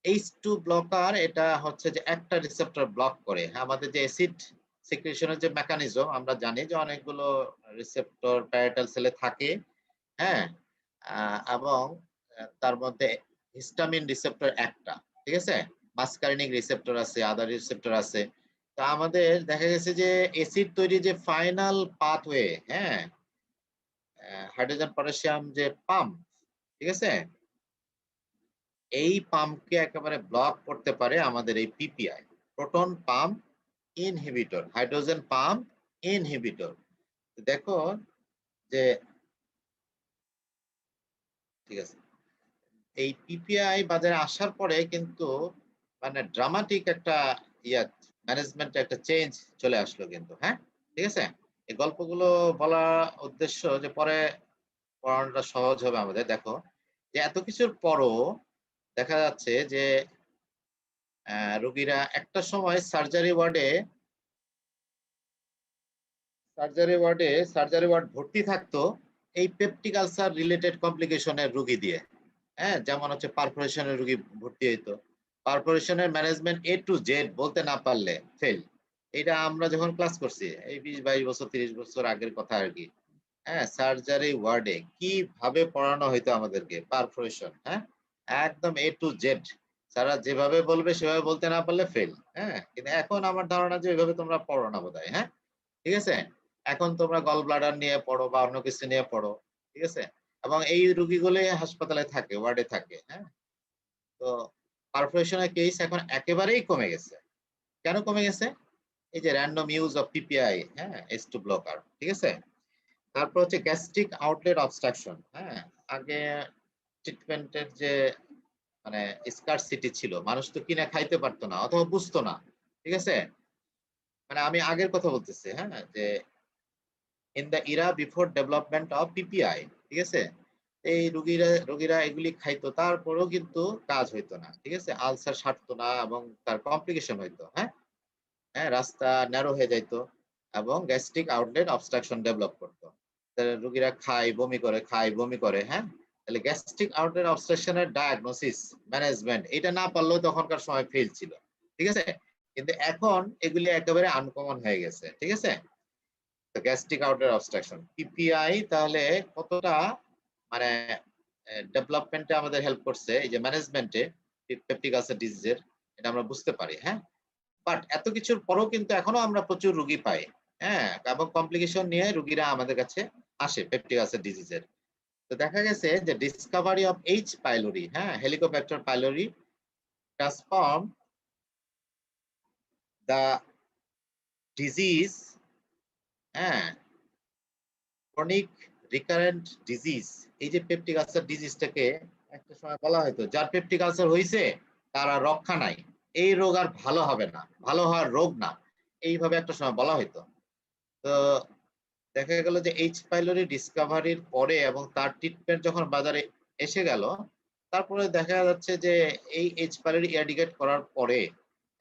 H2 ব্লকার, এটা হচ্ছে যে একটা রিসেপ্টর ব্লক করে। হ্যাঁ, আমাদের যে অ্যাসিড সিক্রেশনের যে মেকানিজম আমরা জানি যে অনেকগুলো রিসেপ্টর প্যারাটাল সেলে থাকে, হ্যাঁ? এবং তার মধ্যে হিস্টামিন রিসেপ্টর একটা, ঠিক আছে? মাসকারিনিক রিসেপ্টর আছে, আদার রিসেপ্টর আছে। তো আমাদের দেখা গেছে যে অ্যাসিড তৈরির যে ফাইনাল পাথওয়ে, হ্যাঁ? হাইড্রোজেন পটাশিয়াম যে পাম্প, ঠিক আছে? এই পাম্পকে একেবারে ব্লক করতে পারে আমাদের এই PPI, proton pump inhibitor, hydrogen pump inhibitor. দেখো যে ঠিক আছে, এই পিপিআই বাজারে আসার পরে কিন্তু মানে ড্রামাটিক একটা ইয়া ম্যানেজমেন্টে একটা চেঞ্জ চলে আসলো কিন্তু, হ্যাঁ, ঠিক আছে? এই গল্পগুলো বলা উদ্দেশ্য যে পরে পড়ানোটা সহজ হবে আমাদের। দেখো যে এত কিছুর পরও দেখা যাচ্ছে যে রোগীরা একটা সময় সার্জারি ওয়ার্ড ভর্তি থাকতো এই পেপটিক আলসার রিলেটেড কমপ্লিকেশনের রোগী দিয়ে, হ্যাঁ, যেমন হচ্ছে পারফোরেশনের রোগী ভর্তি হইতো। পারফোরেশনের ম্যানেজমেন্ট A to Z বলতে না পারলে ফেল। এটা আমরা যখন ক্লাস করছি এই 20-22 বছর 30 বছর আগের কথা আর কি। হ্যাঁ, সার্জারি ওয়ার্ডে কিভাবে পড়ানো হইতো আমাদেরকে পারফোরেশন, হ্যাঁ, একদম A to Z, স্যাররা যেভাবে বলবে সেভাবে বলতে না পারলে ফেল। হ্যাঁ, কিন্তু এখন আমার ধারণা যে ওইভাবে তোমরা পড়ো না বোধহয়, হ্যাঁ, ঠিক আছে? এখন তোমরা গল ব্লাডার নিয়ে পড়ো বা অন্য কিছু নিয়ে পড়ো, ঠিক আছে? এবং এই রোগীগুলো হাসপাতালে থাকে, ওয়ার্ডে থাকে, হ্যাঁ? তো পারফোরেশনের কেস এখন একেবারেই কমে গেছে। কেন কমে গেছে? এই যে র‍্যান্ডম ইউজ অফ পিপিআই, হ্যাঁ, H2 ব্লকার, ঠিক আছে? তারপর হচ্ছে গ্যাস্ট্রিক আউটলেট অবস্ট্রাকশন, হ্যাঁ? আগে ট্রিটমেন্টের যে মানে স্কারসিটি ছিল, মানুষ তো কিনে খাইতে পারতো না অথবা বুঝতো না, ঠিক আছে? মানে আমি আগের কথা বলতেছি, হ্যাঁ, যে in the era before development of PPI, ঠিক আছে? এই রোগীরা এগুলি খাইতো, তারপরেও কিন্তু কাজ হইতো না, ঠিক আছে? আলসার সারতো না এবং তার কমপ্লিকেশন হইতো, হ্যাঁ, হ্যাঁ, রাস্তা ন্যারো হয়ে যাইতো এবং গ্যাস্ট্রিক আউটলেট অবস্ট্রাকশন ডেভেলপ করতো। তাহলে রোগীরা খায় বমি করে, হ্যাঁ? তাহলে গ্যাস্ট্রিক আউটলেট অবস্ট্রাকশন এর ডায়াগনোসিস, ম্যানেজমেন্ট এটা না পারলেও তখনকার সময় ফেল ছিল, ঠিক আছে? কিন্তু এখন এগুলি একেবারে আনকমন হয়ে গেছে, ঠিক আছে? তো গ্যাস্ট্রিক আউটলেট অবস্ট্রাকশন, পিপিআই তাহলে কতটা মানে ডেভেলপমেন্টে আমাদের হেল্প করছে এই যে ম্যানেজমেন্টে পেপটিক আলসার ডিজিজের, এটা আমরা বুঝতে পারি, হ্যাঁ? বাট এত কিছুর পরেও কিন্তু এখনো আমরা প্রচুর রোগী পাই, হ্যাঁ, এবং কমপ্লিকেশন নিয়ে রোগীরা আমাদের কাছে আসে পেপটিক আলসার ডিজিজের। তো দেখা গেছে যে ডিসকভারি অফ H পাইলোরি, হ্যাঁ, Helicobacter pylori transform the disease, হ্যাঁ, chronic রিকারেন্ট ডিজিজ, এই যে পেপটিক আলসার ডিজিজটাকে একটা সময় বলা হয়তো যার পেপটিক আলসার হয়েছে তার আর রক্ষা নাই, এই রোগ আর ভালো হবে না, ভালো হওয়ার রোগ না, এইভাবে একটা সময় বলা হয়তো। তো দেখা গেল যে এইচ পাইলোরি ডিসকভারির পরে এবং তার ট্রিটমেন্ট যখন বাজারে এসে গেল, তারপরে দেখা যাচ্ছে যে এই এইচ পাইলোরি এরাডিকেট করার পরে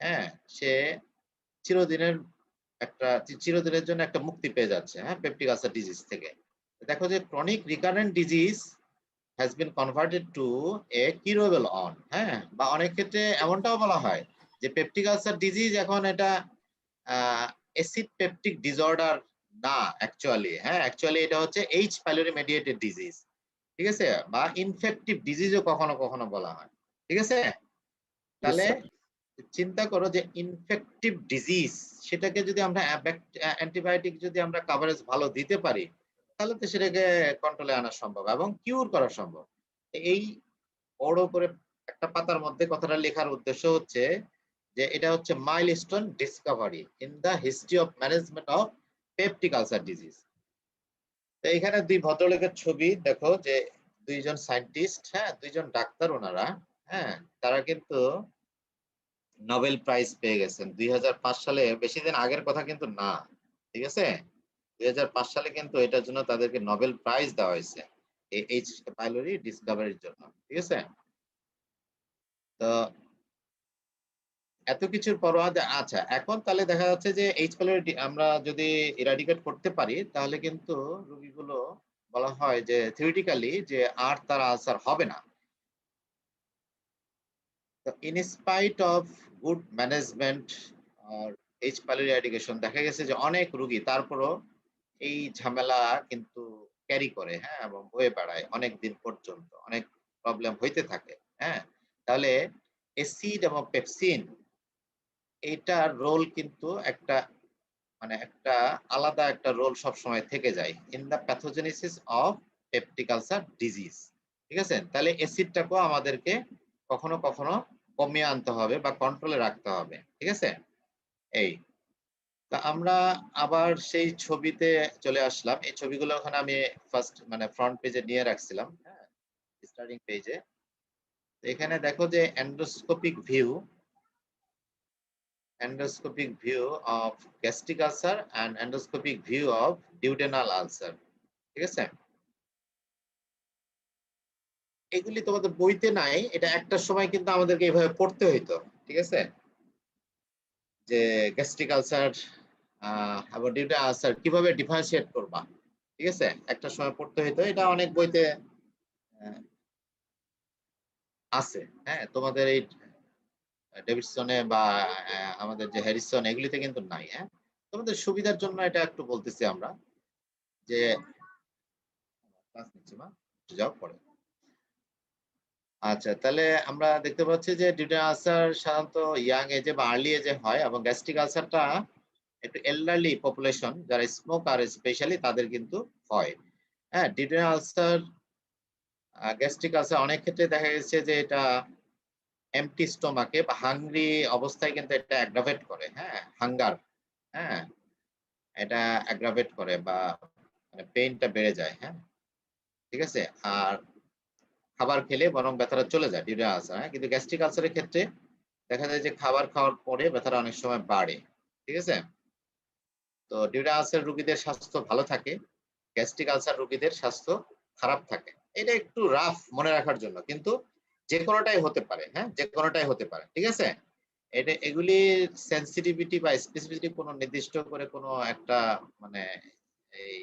হ্যাঁ সে চিরদিনের চিরদিনের জন্য একটা মুক্তি পেয়ে যাচ্ছে হ্যাঁ পেপটিক আলসার ডিজিজ থেকে। দেখো যে chronic recurrent disease has been converted to a curable on, হ্যাঁ, বা অনেক ক্ষেত্রে এমনটাও বলা হয় যে পেপটিক আলসার ডিজিজ এখন এটা অ্যাসিড পেপটিক ডিসঅর্ডার না, অ্যাকচুয়ালি হ্যাঁ অ্যাকচুয়ালি এটা হচ্ছে এইচ পাইলোরি মেডিয়েটেড ডিজিজ, ঠিক আছে, বা ইনফেক্টিভ ডিজিজও কখনো কখনো বলা হয়, ঠিক আছে। তাহলে চিন্তা করো যে ইনফেক্টিভ ডিজিজ সেটাকে যদি আমরা অ্যান্টিবায়োটিক যদি আমরা কভারেজ ভালো দিতে পারি তাহলে তো সেটাকে কন্ট্রোলে আনা সম্ভব এবং কিউর করা সম্ভব। এই বড় করে একটা পাতার মধ্যে কথাটা লেখার উদ্দেশ্য হচ্ছে যে এটা হচ্ছে milestone discovery in the history of management of peptic ulcer disease. তো এখানে দুই ভদ্রলোকের ছবি দেখো যে দুইজন সায়েন্টিস্ট, হ্যাঁ দুইজন ডাক্তার ওনারা, হ্যাঁ তারা কিন্তু নোবেল প্রাইজ পেয়ে গেছেন 2005 সালে, বেশি দিন আগের কথা কিন্তু না, ঠিক আছে। 2005 সালে কিন্তু এটার জন্য তাদেরকে নোবেল প্রাইজ দেওয়া হয়েছে এই এইচ পাইলোরি ডিসকভারির জন্য, ঠিক আছে। তো এত কিছুর পরও আচ্ছা এখন তাহলে দেখা যাচ্ছে যে এইচ পাইলোরি আমরা যদি ইরাডিকেট করতে পারি তাহলে কিন্তু রোগীগুলো বলা হয় যে থিওরিটিক্যালি যে আর তার আলসার হবে না। তো in spite of good management আর এইচ পাইলোরি এরাডিকেশন দেখা গেছে যে অনেক রোগী তারপরও এই ঝামেলা কিন্তু ক্যারি করে, হ্যাঁ, এবং বয়ে বেড়ায় অনেক দিন পর্যন্ত, অনেক প্রবলেম হইতে থাকে, হ্যাঁ। তাহলে অ্যাসিড এবং পেপসিন এইটার রোল কিন্তু একটা মানে একটা আলাদা একটা রোল সব সময় থেকে যায় in the pathogenesis of peptic ulcer disease, ঠিক আছে। তাহলে অ্যাসিডটাকেও আমাদেরকে কখনো কখনো কমিয়ে আনতে হবে বা কন্ট্রোলে রাখতে হবে, ঠিক আছে। এই তা আমরা আবার সেই ছবিতে চলে আসলাম, এই ছবিগুলো ওখানে আমি ফার্স্ট মানে ফ্রন্ট পেজে নিয়ে রাখছিলাম, হ্যাঁ স্টার্টিং পেজে। এখানে দেখো যে endoscopic view of gastric ulcer and endoscopic view of duodenal ulcer, ঠিক আছে। এগুলি তোমাদের বইতে নাই, এটা একটা সময় কিন্তু আমাদেরকে এইভাবে পড়তে হইতো, ঠিক আছে, যে গ্যাস্ট্রিক আলসার এবং ডিউডেনাল আলসার কিভাবে ডিফারেন্সিয়েট করবা, ঠিক আছে, একটা সময় পড়তে হইতো, এটা অনেক বইতে আছে, হ্যাঁ তোমাদের এই ডেভিডসনে বা আমাদের যে হ্যারিসন এগুলিতে কিন্তু নাই, হ্যাঁ তোমাদের সুবিধার জন্য এটা একটু বলতেছি আমরা যে ক্লাস নিচ্ছি মা যাও পরে। আচ্ছা তাহলে আমরা দেখতে পাচ্ছি যে ডিউডেনাল আলসার সাধারণত ইয়াং এজে বা আর্লি এজে হয় এবং গ্যাস্ট্রিক আলসারটা একটু এল্ডারলি পপুলেশন যারা স্মোকার স্পেশালি তাদের কিন্তু হয়, হ্যাঁ। ডিউডেনাল আলসার গ্যাস্ট্রিক আলসার অনেক ক্ষেত্রে দেখা গেছে যে এটা এমটি স্টোমাকে বা হাংরি অবস্থায় কিন্তু এটা অ্যাগ্রাভেট করে, হ্যাঁ হাঙ্গার, হ্যাঁ এটা অ্যাগ্রাভেট করে বা মানে পেইনটা বেড়ে যায়, হ্যাঁ ঠিক আছে। আর খাবার খেলে বরং ব্যথাটা চলে যায় ডিউডেনাল আলসার, হ্যাঁ। কিন্তু গ্যাস্ট্রিক আলসারের ক্ষেত্রে দেখা যায় যে খাবার খাওয়ার পরে ব্যথাটা অনেক সময় বাড়ে, ঠিক আছে। তো ডিউডেনাল আলসার রোগীদের স্বাস্থ্য ভালো থাকে, গ্যাস্ট্রিক আলসার রোগীদের স্বাস্থ্য খারাপ থাকে। এটা একটু রাফ মনে রাখার জন্য, কিন্তু যে কোনোটাই হতে পারে, হ্যাঁ যে কোনোটাই হতে পারে, ঠিক আছে। এটা এগুলি সেনসিটিভিটি বা স্পেসিফিসিটি কোনো নির্দিষ্ট করে কোনো একটা মানে এই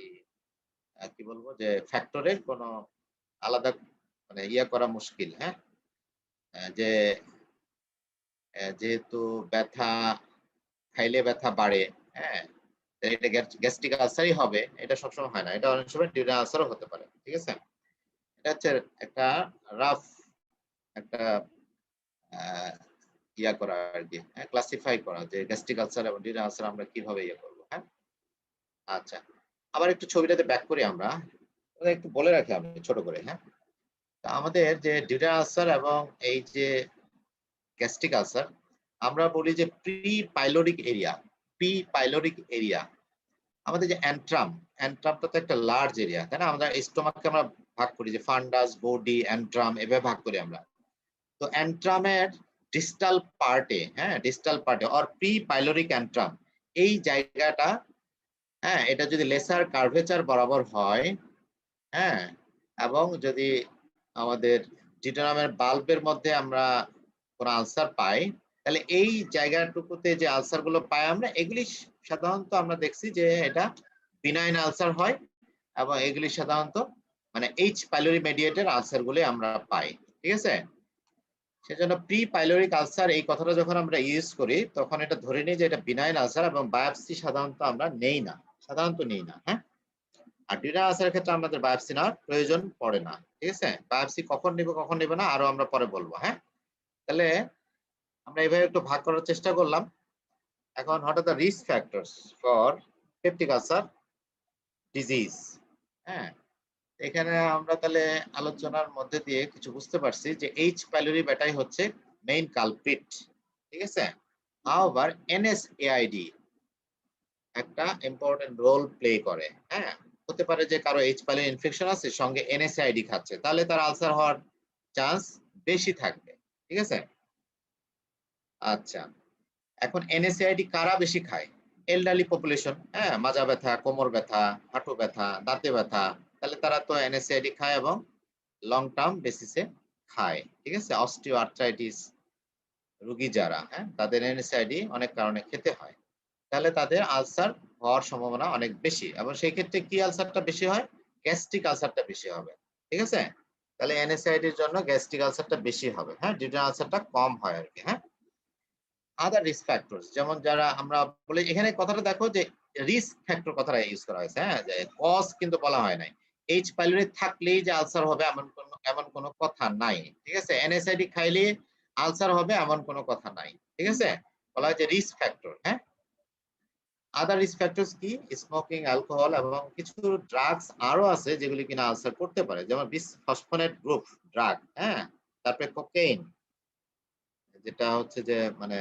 কি বলবো যে ফ্যাক্টরের কোনো আলাদা মানে ইয়া করা মুশকিল, হ্যাঁ। যে যেহেতু ব্যথা খাইলে ব্যথা বাড়ে, হ্যাঁ এটা গ্যাস্ট্রিক আলসারই হবে এটা সবসময় হয় না, এটা অনেক সময় ডিউডেনাল আলসারও হতে পারে, ঠিক আছে। এটা হচ্ছে একটা রাফ একটা ইয়া করা আর কি, হ্যাঁ ক্লাসিফাই করা যে গ্যাস্ট্রিক আলসার এবং ডিউডেনাল আলসার আমরা কিভাবে ইয়ে করব, হ্যাঁ। আচ্ছা আবার একটু ছবিটাতে ব্যাক করি আমরা, একটু বলে রাখি আমি ছোট করে, হ্যাঁ। তা আমাদের যে ডিউডেনাল আলসার এবং এই যে গ্যাস্ট্রিক আলসার আমরা বলি যে প্রি পাইলোরিক এরিয়া আমাদের যে অ্যান্ট্রামটা তো একটা লার্জ এরিয়া, তাই না? আমরা স্টোমাককে আমরা ভাগ করি যে ফান্ডাস, বডি, অ্যান্ট্রাম এভাবে ভাগ করি আমরা। তো অ্যান্ট্রামের ডিস্টাল পার্টে, হ্যাঁ, ডিস্টাল পার্টে অর প্রি পাইলোরিক অ্যান্ট্রাম, এই জায়গাটা, হ্যাঁ, এটা যদি লেসার কার্ভেচার বরাবর হয়, হ্যাঁ, এবং যদি আমাদের ডিউটেনামের বাল্বের মধ্যে আমরা কোন আলসার পাই, তাহলে এই জায়গাটুকুতে যে আলসার গুলো পাই আমরা, এগুলি সাধারণত আমরা দেখছি যে এটা বিনাইন আলসার হয়, এবং এগুলি সাধারণত মানে এইচ পাইলোরি মেডিয়েটেড আলসার গুলি আমরা পাই। ঠিক আছে? সেজন্য প্রি পাইলোরিক আলসার এই কথাটা যখন আমরা ইউজ করি, তখন এটা ধরে নিই যে এটা বিনাইন আলসার, এবং বায়োপসি সাধারণত আমরা নেই না, হ্যাঁ। আর ডিউটেনাল আলসারের ক্ষেত্রে আমাদের বায়োপসি নেওয়ার প্রয়োজন পড়ে না। ঠিক আছে? বায়োপসি কখন নিব না আরো আমরা পরে বলবো, হ্যাঁ। তাহলে আমরা এইভাবে একটু ভাগ করার চেষ্টা করলাম। এখন what are the risk factors for peptic ulcer disease, হ্যাঁ। এখানে আমরা তাহলে আলোচনার মধ্যে দিয়ে কিছু বুঝতে পারছি যে এইচ পাইলোরি বেটাই হচ্ছে মেইন কালপ্রিট। ঠিক আছে? হাউএভার এনএসএআইডি একটা ইম্পর্টেন্ট রোল প্লে করে, হ্যাঁ। হতে পারে যে কারো এইচ পাইলোরি ইনফেকশন আছে, সঙ্গে এনএসআইডি খাচ্ছে, তাহলে তার আলসার হওয়ার চান্স বেশি থাকবে। ঠিক আছে? আচ্ছা, এখন এনএসআইডি কারা বেশি খায়? এলডারলি পপুলেশন, হ্যাঁ, মাজা ব্যথা, কোমর ব্যথা, হাঁটু ব্যথা, দাঁতে ব্যথা, তাহলে তারা তো এনএসআইডি খায় এবং লং টার্ম বেসিসে খায়। ঠিক আছে? অস্টিও আর্থ্রাইটিস রোগী যারা, হ্যাঁ, তাদের এনএসআইডি অনেক কারণে খেতে হয়, তাহলে তাদের আলসার হওয়ার সম্ভাবনা অনেক বেশি, এবং সেই ক্ষেত্রে কি আলসারটা বেশি হয়? গ্যাস্ট্রিক আলসারটা বেশি হবে। ঠিক আছে? তাহলে এনএসআইডির জন্য গ্যাস্ট্রিক আলসারটা বেশি হবে, হ্যাঁ, ডিউটেনাল আলসারটা কম হয় আর কি, হ্যাঁ। আদার রিস্ক ফ্যাক্টরস, যেমন যারা আমরা বলি, এখানে কথাটা দেখো যে রিস্ক ফ্যাক্টর কথাটা ইউজ করা হয়েছে, হ্যাঁ, যে কজ কিন্তু বলা হয় নাই। এইচ পাইলোরি থাকলেই যে আলসার হবে এমন কোনো কথা নাই। ঠিক আছে? এনএসআইডি খাইলে আলসার হবে এমন কোনো কথা নাই। ঠিক আছে? বলা হয় যে রিস্ক ফ্যাক্টর, হ্যাঁ। আদার রিস্ক ফ্যাক্টরস কি? স্মোকিং, অ্যালকোহল, এবং কিছু ড্রাগস আরো আছে যেগুলি কিনা আলসার করতে পারে, যেমন বিসফসফোনেট গ্রুপ ড্রাগ, হ্যাঁ, তারপরে কোকেইন, যেটা হচ্ছে যে মানে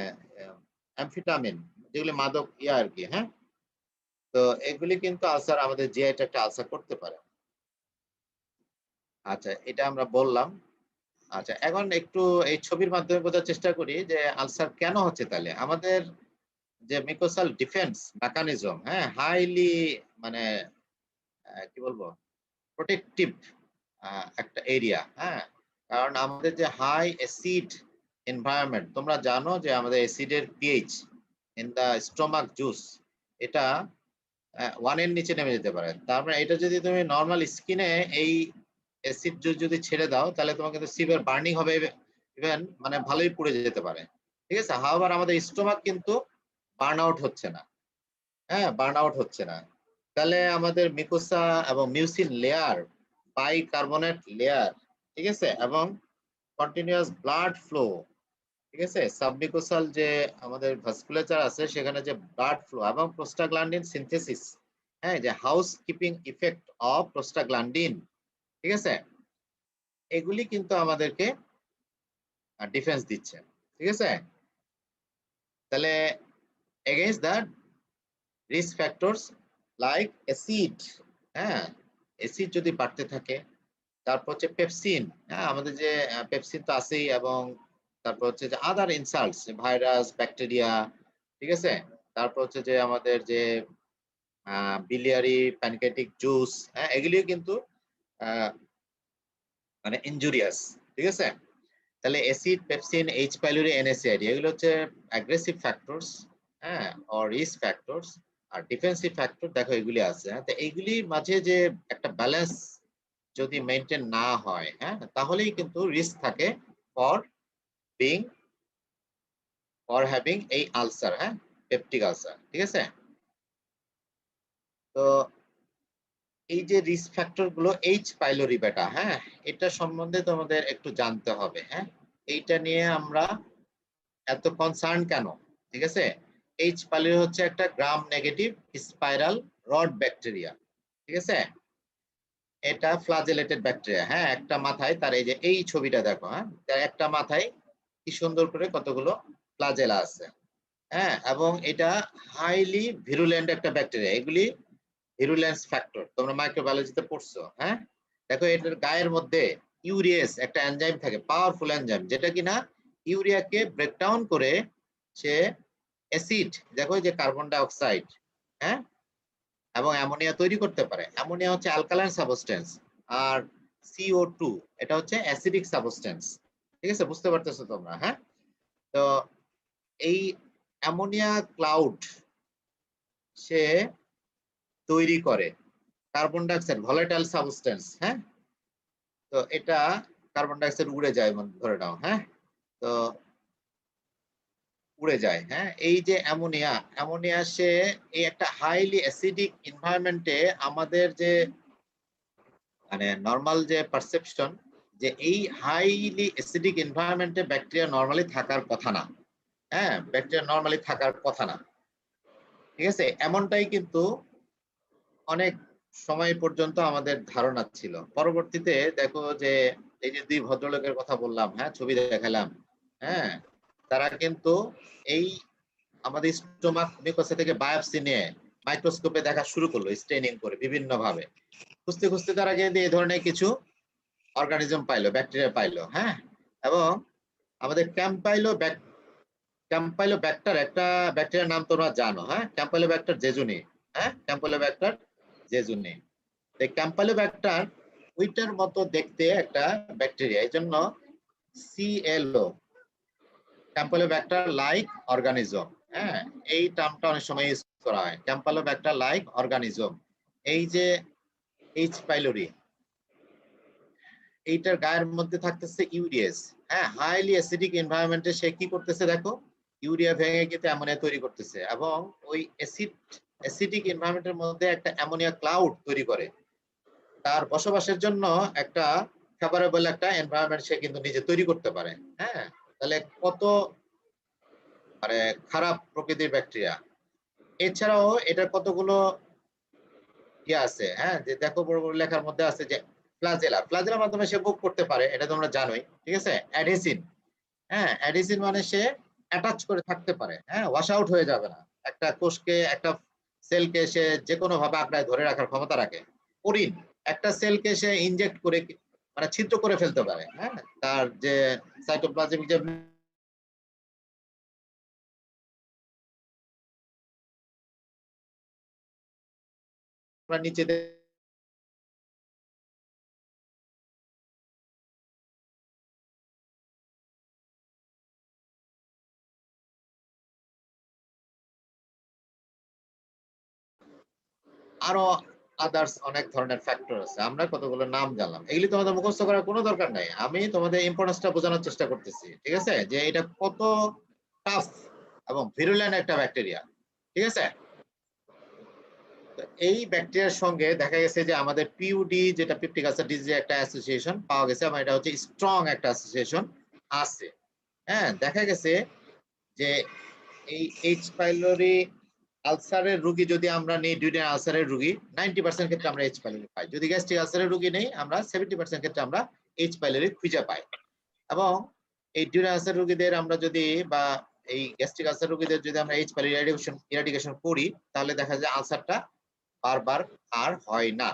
অ্যামফেটামিন, যেগুলি মাদক আর কি, হ্যাঁ। তো এগুলি কিন্তু আলসার, আমাদের জিআই ট্র্যাক্টে আলসার করতে পারে। আচ্ছা, এটা আমরা বললাম। আচ্ছা, এখন একটু এই ছবির মাধ্যমে বোঝার চেষ্টা করি যে আলসার কেন হচ্ছে। তাহলে আমাদের যে মিউকোসাল ডিফেন্স মেকানিজম, হ্যাঁ, হাইলি মানে কি বলবো, প্রোটেক্টিভ একটা এরিয়া, হ্যাঁ। কারণ আমাদের যে হাই অ্যাসিড এনভায়রনমেন্ট, তোমরা জানো যে আমাদের অ্যাসিডের pH in the stomach juice, এটা 1 এর নিচে নেমে যেতে পারে। তার মানে এটা যদি তুমি নরমাল স্কিনে এই অ্যাসিড জুস যদি ছেড়ে দাও, তাহলে তোমার কিন্তু সিভিয়ার বার্নিং হবে, ইভেন মানে ভালোই পুড়ে যেতে পারে। ঠিক আছে? হাওয়ার আমাদের স্টোমাক কিন্তু বার্ন আউট হচ্ছে না, হ্যাঁ, বার্ন আউট হচ্ছে না। তাহলে আমাদের মিউকোসা এবং মিউসিন লেয়ার, বাইকার্বনেট লেয়ার, ঠিক আছে, এবং কন্টিনিউয়াস ব্লাড ফ্লো, ঠিক আছে, সাবমিউকোসাল যে আমাদের ভাস্কুলেচার আছে, সেখানে যে ব্লাড ফ্লো এবং প্রোস্টাগ্ল্যান্ডিন সিনথেসিস, হ্যাঁ, যে house keeping effect of prostaglandin, ঠিক আছে, এগুলি কিন্তু আমাদেরকে ডিফেন্স দিচ্ছে। ঠিক আছে? তাহলে against the risk factors like acid, হ্যাঁ, অ্যাসিড যদি বাড়তে থাকে, তারপর হচ্ছে পেপসিন, হ্যাঁ, আমাদের যে পেপসিন তো আছেই, এবং তারপর হচ্ছে যে আদার ইনসাল্টস, ভাইরাস, ব্যাকটেরিয়া, ঠিক আছে, তারপর হচ্ছে যে আমাদের যে বিলিয়ারি প্যানক্রিয়াটিক জুস, হ্যাঁ, এগুলিও কিন্তু মানে ইনজুরিয়াস। ঠিক আছে? তাহলে acid, pepsin, H pylori, NSAID, এগুলো হচ্ছে অ্যাগ্রেসিভ ফ্যাক্টরস, হ্যাঁ, অর রিস্ক ফ্যাক্টরস। আর ডিফেন্সিভ ফ্যাক্টর দেখো এগুলি আছে, হ্যাঁ। তো এইগুলির মাঝে যে একটা ব্যালেন্স যদি মেনটেন না হয়, হ্যাঁ, তাহলেই কিন্তু রিস্ক থাকে ফর বিং ফর হ্যাভিং এই আলসার, হ্যাঁ, পেপটিক আলসার। ঠিক আছে? তো এই যে রিস্ক ফ্যাক্টর গুলো এইচ পাইলোরি বেটা, হ্যাঁ, এটা সম্বন্ধে তোমাদের একটু জানতে হবে, হ্যাঁ। এইটা নিয়ে আমরা এত কনসার্ন কেন? ঠিক আছে? এইচ পাইলোরি হচ্ছে একটা gram negative spiral rod bacteria. ঠিক আছে? এটা ফ্লাজেলেটেড ব্যাকটেরিয়া, হ্যাঁ, একটা মাথায় তার এই যে এই ছবিটা দেখো, হ্যাঁ, তার একটা মাথায় কি সুন্দর করে কতগুলো ফ্লাজেলা আছে, হ্যাঁ, এবং এটা হাইলি ভিরুলেন্ট একটা ব্যাকটেরিয়া। এগুলি ভিরুলেন্স ফ্যাক্টর তোমরা মাইক্রোবায়োলজিতে পড়ছো, হ্যাঁ? দেখো এটার গায়ের মধ্যে ইউরিয়েস একটা এনজাইম থাকে, পাওয়ারফুল এনজাইম, যেটা কিনা ইউরিয়াকে ব্রেকডাউন করে সে অ্যাসিড, দেখো যে কার্বন ডাই অক্সাইড, হ্যাঁ, এবং অ্যামোনিয়া তৈরি করতে পারে। অ্যামোনিয়া হচ্ছে অ্যালকালাইন সাবস্টেন্স, আর CO2 এটা হচ্ছে অ্যাসিডিক সাবস্টেন্স। ঠিক আছে, বুঝতে পারতেছো তোমরা? হ্যাঁ, তো এই অ্যামোনিয়া ক্লাউড সে তৈরি করে কার্বন ডাইঅক্সাইড, ভলাটাইল সাবস্টেন্স। হ্যাঁ, তো এটা কার্বন ডাইঅক্সাইড উড়ে যায় ধরে নাও, হ্যাঁ, তো উড়ে যায়। হ্যাঁ, এই যে অ্যামোনিয়া সে এই একটা হাইলি অ্যাসিডিক এনভায়রনমেন্টে, আমাদের যে মানে নরমাল যে পারসেপশন, যে এই হাইলি অ্যাসিডিক এনভায়রনমেন্টে ব্যাকটেরিয়া নরমালি থাকার কথা না। হ্যাঁ, ব্যাকটেরিয়া নরমালি থাকার কথা না। ঠিক আছে, এমনটাই কিন্তু অনেক সময় পর্যন্ত আমাদের ধারণা ছিল। পরবর্তীতে দেখো যে এই যে দুই ভদ্রলোকের কথা বললাম, হ্যাঁ, ছবি দেখালাম, হ্যাঁ, তারা কিন্তু এই আমাদের স্টোমাক মিউকাসা থেকে বায়োপসি নিয়ে মাইক্রোস্কোপে দেখা শুরু করলো, স্টেনিং করে বিভিন্ন ভাবে। খুঁজতে খুঁজতে তারা কিন্তু এই ধরনের কিছু অর্গানিজম পাইলো, ব্যাকটেরিয়া পাইলো। হ্যাঁ, এবং আমাদের ক্যাম্পাইলোব্যাক্টার একটা ব্যাকটেরিয়ার নাম তোমরা জানো, হ্যাঁ, ক্যাম্পাইলোব্যাক্টার জেজুনি। হ্যাঁ, ক্যাম্পাইলোব্যাক্টার জেজুনি। এই ক্যাম্পাইলোব্যাক্টার উইটার মতো দেখতে একটা ব্যাকটেরিয়া, এই জন্য CLO, ক্যাম্পাইলোব্যাক্টার লাইক অর্গানিজম। হ্যাঁ, এই টার্মটা অনেক সময় ইউজ করা হয়, ক্যাম্পাইলোব্যাক্টার লাইক অর্গানিজম। এই যে H. পাইলোরি, এইটার গায়ের মধ্যে থাকতেছে ইউরিয়াস। হ্যাঁ, হাইলি অ্যাসিডিক এনভায়রনমেন্টে সে কি করতেছে দেখো, ইউরিয়া ভেঙে কিন্তু অ্যামোনিয়া তৈরি করতেছে, এবং ওই অ্যাসিডিক এনভায়রনমেন্টের মধ্যে একটা অ্যামোনিয়া ক্লাউড তৈরি করে তার বসবাসের জন্য একটা ফেভারেবল একটা এনভায়রনমেন্ট সে কিন্তু নিজে তৈরি করতে পারে। হ্যাঁ, তাহলে কত মানে খারাপ প্রকৃতির ব্যাকটেরিয়া। এছাড়াও এটার কতগুলো ইয়ে আছে, হ্যাঁ, যে দেখো বড় বড় লেখার মধ্যে আছে যে ফ্লাজেলার মাধ্যমে সে বুক করতে পারে, এটা তোমরা জানোই। ঠিক আছে, অ্যাডহেসিন, হ্যাঁ, অ্যাডহেসিন মানে সে অ্যাটাচ করে থাকতে পারে, হ্যাঁ, ওয়াশ আউট হয়ে যাবে না। একটা কোষকে, একটা সেলকে সে যে কোনো ভাবে আঁকড়ায় ধরে রাখার ক্ষমতা রাখে। ওরিন, একটা সেলকে সে ইনজেক্ট করে মানে ছিদ্র করে ফেলতে পারে। হ্যাঁ, তার যে সাইটোপ্লাজমিক যে নিচে আরো আদার্স অনেক ধরনের ফ্যাক্টর আছে, আমরা কতগুলো নাম জানলাম, এগুলি তোমাদের মুখস্থ করার কোনো দরকার নাই। আমি তোমাদের ইম্পর্টেন্সটা বোঝানোর চেষ্টা করতেছি। ঠিক আছে, যে এটা কত টাফ এবং ভিরুলেন্ট একটা ব্যাকটেরিয়া। ঠিক আছে, তো এই ব্যাকটেরিয়ার সঙ্গে দেখা গেছে যে আমাদের পিইউডি, যেটা পেপটিক আলসার ডিজিজ একটা অ্যাসোসিয়েশন পাওয়া গেছে, এবং এটা হচ্ছে স্ট্রং একটা অ্যাসোসিয়েশন আছে। হ্যাঁ, দেখা গেছে যে এই H. পাইলোরি আলসারের রোগী যদি আমরা নেই, ডিউডেনাল আলসারের রোগী 90% ক্ষেত্রে আমরা H. পাইলোরি পাই। যদি গ্যাস্ট্রিক আলসারের রোগী নেই, আমরা 70% ক্ষেত্রে আমরা H. পাইলোরি খুঁজে পাই। এবং এই ডিউডেনাল আলসার রোগীদের আমরা যদি, বা এই গ্যাস্ট্রিক আলসার রোগীদের যদি আমরা H. পাইলোরি ইরাডিকেশন করি, তাহলে দেখা যায় আলসারটা বারবার আর হয় না।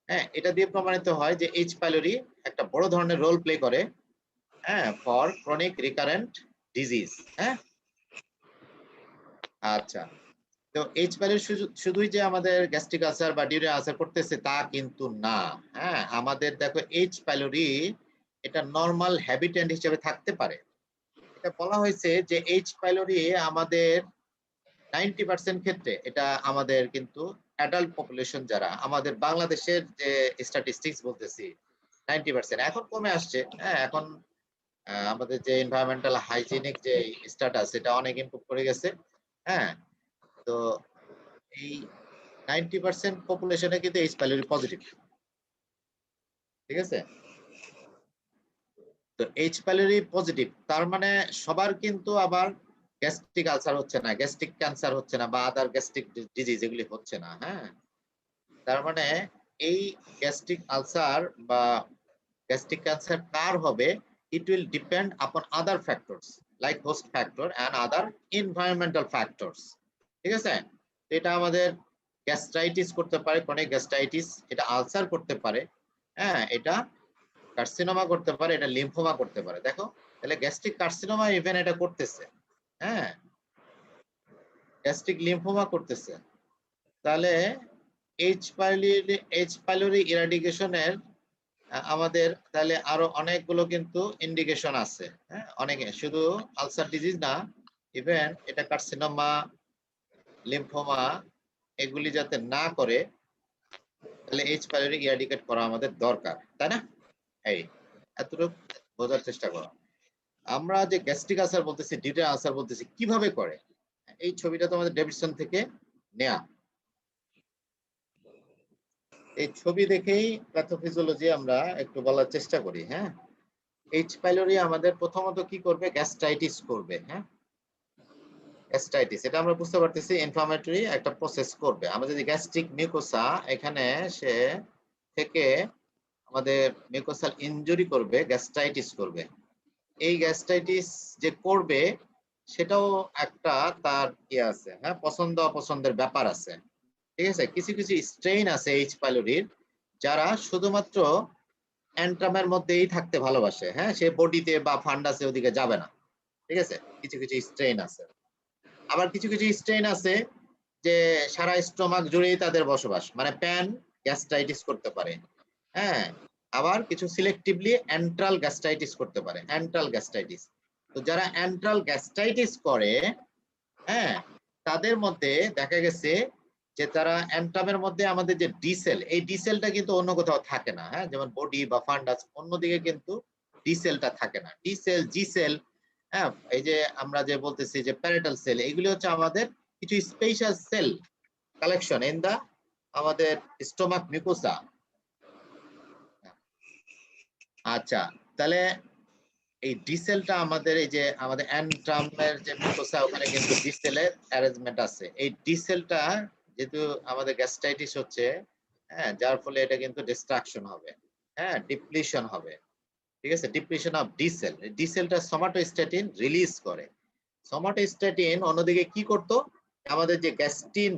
হ্যাঁ, এটা দিয়ে প্রমাণিত হয় যে H. পাইলোরি একটা বড় ধরনের রোল প্লে করে, হ্যাঁ, ফর ক্রনিক রিকারেন্ট ডিজিজ। হ্যাঁ, আচ্ছা, তো H. পাইলোরি শুধুই যে আমাদের গ্যাস্ট্রিক আলসার বা ডিউডেনাল আলসার করতেছে তা কিন্তু না। হ্যাঁ, আমাদের দেখো H. পাইলোরি এটা নরমাল হ্যাবিটেন্ট হিসেবে থাকতে পারে। এটা বলা হয়েছে যে H. পাইলোরি আমাদের 90% ক্ষেত্রে এটা আমাদের কিন্তু অ্যাডাল্ট পপুলেশন, যারা আমাদের বাংলাদেশের যে স্ট্যাটিস্টিক্স বলতেছি 90%, এখন কমে আসছে। হ্যাঁ, এখন আমাদের যে এনভায়রনমেন্টাল হাইজিনিক যে স্ট্যাটাস, এটা অনেক ইমপ্রুভ করে গেছে। হ্যাঁ, তো এই 90% পপুলেশনে কিন্তু H. Pylori positive. ঠিক আছে, তো H. পাইলোরি পজিটিভ তার মানে সবার কিন্তু আবার গ্যাস্ট্রিক আলসার হচ্ছে না, গ্যাস্ট্রিক ক্যান্সার হচ্ছে না, বা আদার গ্যাস্ট্রিক ডিজিজ এগুলি হচ্ছে না। হ্যাঁ, তার মানে এই গ্যাস্ট্রিক আলসার বা গ্যাস্ট্রিক ক্যান্সার কার হবে, it will depend upon other factors like host factor and other environmental factors. ঠিক আছে, এটা আমাদের গ্যাস্ট্রাইটিস করতে পারে, ক্রনিক গ্যাস্ট্রাইটিস, এটা আলসার করতে পারে, হ্যাঁ, এটা কার্সিনোমা করতে পারে, এটা লিম্ফোমা করতে পারে। দেখো তাহলে গ্যাস্ট্রিক কার্সিনোমা ইভেন এটা করতেছে, হ্যাঁ, গ্যাস্ট্রিক লিম্ফোমা করতেছে। তাহলে এইচ পাইলোরি ইরাডিকেশনের আমাদের তাহলে আরো অনেকগুলো কিন্তু ইন্ডিকেশন আছে, হ্যাঁ, অনেকে, শুধু আলসার ডিজিজ না, ইভেন এটা কার্সিনোমা, লিম্ফোমা এগুলি যাতে না করে, তাহলে এইচ পাইলোরি ইরাডিকেট করা আমাদের দরকার, তাই না? এই এতটুকু বোঝার চেষ্টা করো। আমরা যে গ্যাস্ট্রিক আলসার বলতেছি, ডিউটেনাল আলসার বলতেছি, কিভাবে করে? এই ছবিটা তো আমাদের ডেভিডসন থেকে নেয়া। এই ছবি দেখেই প্যাথোফিজিওলজি আমরা একটু বলার চেষ্টা করি, হ্যাঁ। এইচ পাইলোরি আমাদের প্রথমত কি করবে? গ্যাস্ট্রাইটিস করবে, হ্যাঁ, গ্যাস্ট্রাইটিস, এটা আমরা বুঝতে পারতেছি ইনফ্লামেটরি একটা প্রসেস করবে। আমরা যদি গ্যাস্ট্রিক মিউকোসা এখানে সে থেকে আমাদের মিউকোসাল ইনজুরি করবে, গ্যাস্ট্রাইটিস করবে। এই গ্যাস্ট্রাইটিস যে করবে সেটাও একটা তার কি আছে, হ্যাঁ, পছন্দ অপছন্দের ব্যাপার আছে, ঠিক আছে। কিছু কিছু স্ট্রেইন আছে এইচ পাইলোরির যারা শুধুমাত্র অ্যান্ট্রামের মধ্যেই থাকতে ভালোবাসে, হ্যাঁ, সে বডিতে বা ফান্ডাসে ওদিকে যাবে না, ঠিক আছে। কিছু কিছু স্ট্রেইন আছে। আবার কিছু কিছু স্ট্রেইন আছে যে সারা স্টোমাক জুড়েই তাদের বসবাস, মানে প্যান গ্যাস্ট্রাইটিস করতে পারে, হ্যাঁ। আবার কিছু সিলেক্টিভলি অ্যান্ট্রাল গ্যাস্ট্রাইটিস করতে পারে, অ্যান্ট্রাল গ্যাস্ট্রাইটিস। তো যারা অ্যান্ট্রাল গ্যাস্ট্রাইটিস করে, হ্যাঁ, তাদের মধ্যে দেখা গেছে যে তারা অ্যান্ট্রামের মধ্যে আমাদের যে ডি সেল, এই ডি সেলটা কিন্তু অন্য কোথাও থাকে না, হ্যাঁ, যেমন বডি বা ফান্ডাস, অন্যদিকে কিন্তু ডি সেলটা থাকে না। ডি সেল, জি সেল, হ্যাঁ, এই যে আমরা যে বলতেছি যে প্যারেটাল সেল, এগুলি হচ্ছে আমাদের কিছু special cell collection in the আমাদের স্টোমাক মিউকোসা। আচ্ছা, তাহলে এই ডি সেলটা আমাদের এই যে আমাদের অ্যান্ট্রামের যে মিউকোসা, ওখানে কিন্তু ডি সেলের অ্যারেঞ্জমেন্ট আছে। এই ডি সেলটা যেহেতু আমাদের গ্যাস্ট্রাইটিস হচ্ছে, হ্যাঁ, যার ফলে এটা কিন্তু ডিস্ট্রাকশন হবে, হ্যাঁ, ডিপ্লিশন হবে, ঠিক আছে, depletion of D cell. D সেলটা সোমাটোস্ট্যাটিন রিলিজ করে। সোমাটোস্ট্যাটিন অন্যদিকে কি করতো? আমাদের যে গ্যাস্ট্রিন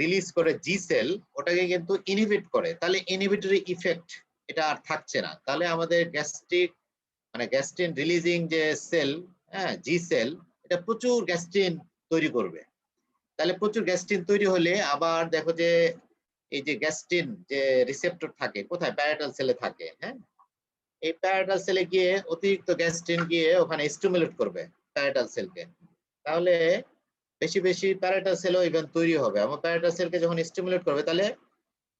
রিলিজ করে জি সেল, ওটাকে কিন্তু ইনহিবিট করে। তাহলে ইনহিবিটরি ইফেক্ট এটা আর থাকছে না। তাহলে আমাদের গ্যাস্ট্রিক মানে গ্যাস্ট্রিন রিলিজিং যে সেল, হ্যাঁ, জি সেল, এটা প্রচুর গ্যাস্ট্রিন তৈরি করবে। তাহলে প্রচুর গ্যাস্ট্রিন তৈরি হলে আবার দেখো যে এই যে গ্যাস্ট্রিন যে রিসেপ্টর থাকে কোথায়? প্যারাটাল সেলে থাকে, হ্যাঁ। এই প্যারাটাল সেলে গিয়ে অতিরিক্ত গ্যাস্ট্রিন গিয়ে ওখানে স্টিমুলেট করবে প্যারাটাল সেলকে। তাহলে বেশি বেশি প্যারাটাল সেলও ইভেন তৈরি হবে। এবং প্যারাটাল সেলকে যখন স্টিমুলেট করবে তাহলে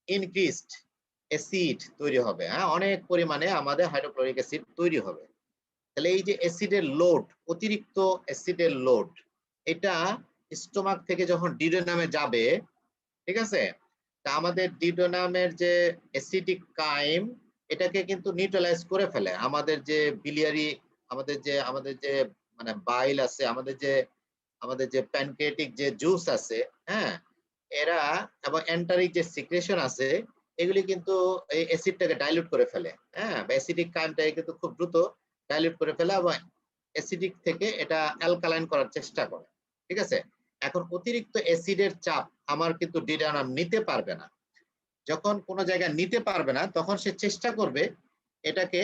ইনক্রিজড অ্যাসিড তৈরি হবে, হ্যাঁ, অনেক পরিমাণে আমাদের হাইড্রোক্লোরিক অ্যাসিড তৈরি হবে। তাহলে এই যে অ্যাসিডের লোড, অতিরিক্ত অ্যাসিডের লোড, এটা স্টোমাক থেকে যখন ডিউডেনামে যাবে, ঠিক আছে, তা আমাদের ডিউডেনামের যে অ্যাসিডিক কাইম, এটাকে কিন্তু নিউট্রালাইজ করে ফেলে। আমাদের যে বিলিয়ারি, আমাদের যে মানে বাইল আছে, আমাদের যে প্যানক্রিয়াটিক যে জুস আছে, হ্যাঁ, এরা এবং এন্টারিক যে সিক্রেশন আছে, এগুলি কিন্তু এই অ্যাসিডটাকে ডাইলিউট করে ফেলে, হ্যাঁ, বা অ্যাসিডিক কাইমটাকে কিন্তু খুব দ্রুত ডাইলিউট করে ফেলে এবং অ্যাসিডিক থেকে এটা অ্যালকালাইন করার চেষ্টা করে, ঠিক আছে। এখন অতিরিক্ত অ্যাসিডের চাপ আমার কিন্তু ডিউডেনাম নিতে পারবে না। যখন কোনো জায়গায় নিতে পারবে না, তখন সে চেষ্টা করবে এটাকে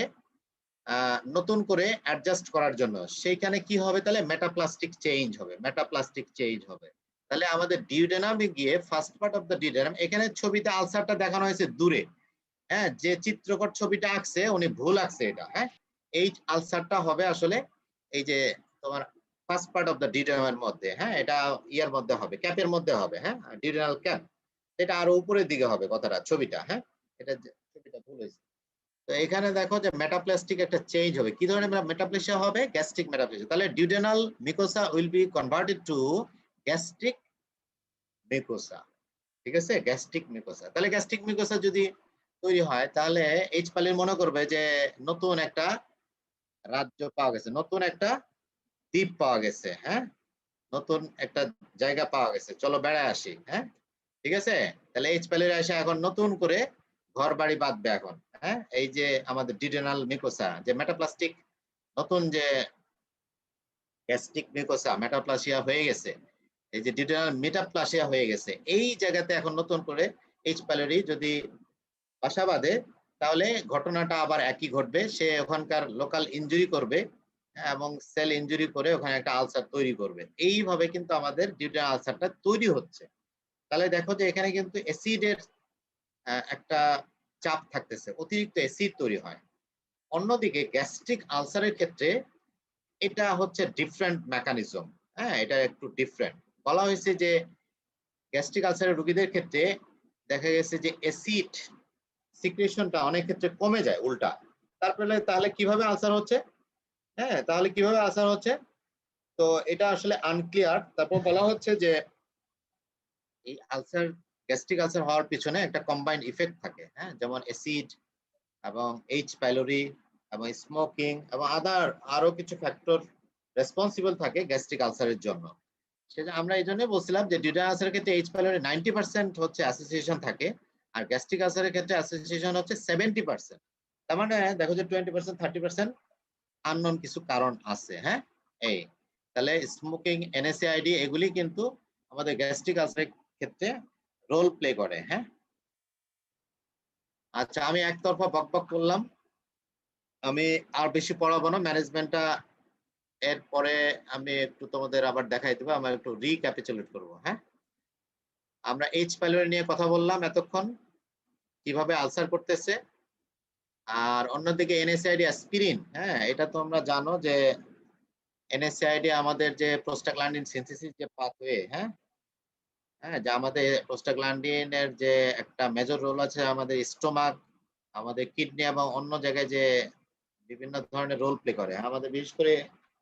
নতুন করে অ্যাডজাস্ট করার জন্য। সেইখানে কি হবে? তাহলে মেটাপ্লাস্টিক চেঞ্জ হবে, মেটাপ্লাস্টিক চেঞ্জ হবে। তাহলে আমাদের ডিউডেনামে গিয়ে first part of the duodenum, এখানে ছবিতে আলসারটা দেখানো হয়েছে দূরে, হ্যাঁ, যে চিত্রকর ছবিটা আঁকছে উনি ভুল আঁকছে এটা, হ্যাঁ। এই আলসারটা হবে আসলে এই যে তোমার ফার্স্ট পার্ট অফ দ্য ডিউডেনামের মধ্যে, হ্যাঁ, এটা ইয়ার মধ্যে হবে, ক্যাপের মধ্যে হবে, হ্যাঁ, ডিউডেনাল ক্যাপ, এটা আরো উপরের দিকে হবে কথাটা, ছবিটা, হ্যাঁ, এটা ছবিটা ভুল হয়েছে। তো এখানে দেখো যে মেটাপ্লাস্টিক একটা চেঞ্জ হবে। কি ধরনের মেটাপ্লেসিয়া হবে? গ্যাস্ট্রিক মেটাপ্লেসিয়া। তাহলে duodenal mucosa will be converted to gastric mucosa, ঠিক আছে, গ্যাস্ট্রিক মিউকোসা। তাহলে গ্যাস্ট্রিক মিউকোসা যদি তৈরি হয়, তাহলে এইচ পাইলোরি মনে করবে যে নতুন একটা রাজ্য পাওয়া গেছে, নতুন একটা দ্বীপ পাওয়া গেছে, হ্যাঁ, নতুন একটা জায়গা পাওয়া গেছে, চলো বেড়ায় আসি, হ্যাঁ, ঠিক আছে। তাহলে এইচ পাইলোরি এসে এখন নতুন করে ঘর বাড়ি বাঁধবে এখন, হ্যাঁ, এই যে আমাদের ডিউডেনাল মিউকোসা যে মেটাপ্লাস্টিক, নতুন যে গ্যাস্ট্রিক মিউকোসা মেটাপ্লাসিয়া হয়ে গেছে, এই যে ডিউডেনাল মেটাপ্লাসিয়া হয়ে গেছে, এই জায়গাতে এখন নতুন করে এইচ পাইলোরি যদি বাসা বাঁধে তাহলে ঘটনাটা আবার একই ঘটবে, সে ওখানকার লোকাল ইনজুরি করবে এবং সেল ইনজুরি করে ওখানে একটা আলসার তৈরি করবে। এইভাবে কিন্তু আমাদের ডিউডেনাল আলসারটা তৈরি হচ্ছে। তাহলে দেখো যে এখানে কিন্তু অ্যাসিডের একটা চাপ থাকতেছে, অতিরিক্ত অ্যাসিড তৈরি হয়। অন্যদিকে গ্যাস্ট্রিক আলসারের ক্ষেত্রে এটা হচ্ছে ডিফারেন্ট মেকানিজম। হ্যাঁ, এটা একটু ডিফারেন্ট। বলা হয়েছে যে গ্যাস্ট্রিক আলসারের রোগীদের ক্ষেত্রে দেখা গেছে যে অ্যাসিড সিক্রেশনটা অনেক ক্ষেত্রে কমে যায় উল্টা। তারপরে তাহলে কিভাবে আলসার হচ্ছে? হ্যাঁ, তাহলে কিভাবে আলসার হচ্ছে? তো এটা আসলে আনক্লিয়ার। তারপর বলা হচ্ছে যে এই আলসার, গ্যাস্ট্রিক আলসার হওয়ার পিছনে একটা কম্বাইন্ড ইফেক্ট থাকে। হ্যাঁ, যেমন অ্যাসিড এবং এইচ পাইলোরি এবং স্মোকিং এবং আরো কিছু ফ্যাক্টর রেসপন্সিবল থাকে গ্যাস্ট্রিক আলসারের জন্য। সেটা আমরা এই জন্য বলছিলাম যে ডিউডেনাল আলসারের ক্ষেত্রে এইচ পাইলোরি 90% হচ্ছে অ্যাসোসিয়েশন থাকে, আর গ্যাস্ট্রিক আলসারের ক্ষেত্রে অ্যাসোসিয়েশন হচ্ছে 70%। তার মানে দেখো যে 20% 30% আননোন কিছু কারণ আছে। হ্যাঁ, এই তাহলে স্মোকিং, এনএসএআইডি এগুলি কিন্তু আমাদের গ্যাস্ট্রিক আলসারের ক্ষেত্রে রোল প্লে করে। হ্যাঁ, আচ্ছা, আমি একতরফা বকবক করলাম, আমি আর বেশি পড়াবো না। ম্যানেজমেন্টটা এরপরে আমি একটু তোমাদের আবার দেখাই দেবো, আমরা একটু রিক্যাপিচুলেট করবো। হ্যাঁ, আমরা এইচ পাইলোরি নিয়ে কথা বললাম এতক্ষণ, কিভাবে আলসার করতেছে। আর অন্যদিকে এনএসআইডি অ্যাসপিরিন, হ্যাঁ, এটা তোমরা জানো যে এনএসআইডি আমাদের যে প্রোস্টাগ্ল্যান্ডিন সিনথেসিস যে পাথওয়ে, হ্যাঁ, যে আমাদের প্রোস্টাগ্ল্যান্ডিনের যে একটা মেজর রোল আছে আমাদের স্টোমাক, আমাদের কিডনি এবং অন্য জায়গায় যে বিভিন্ন ধরনের রোল প্লে করে। আমাদের বিশেষ করে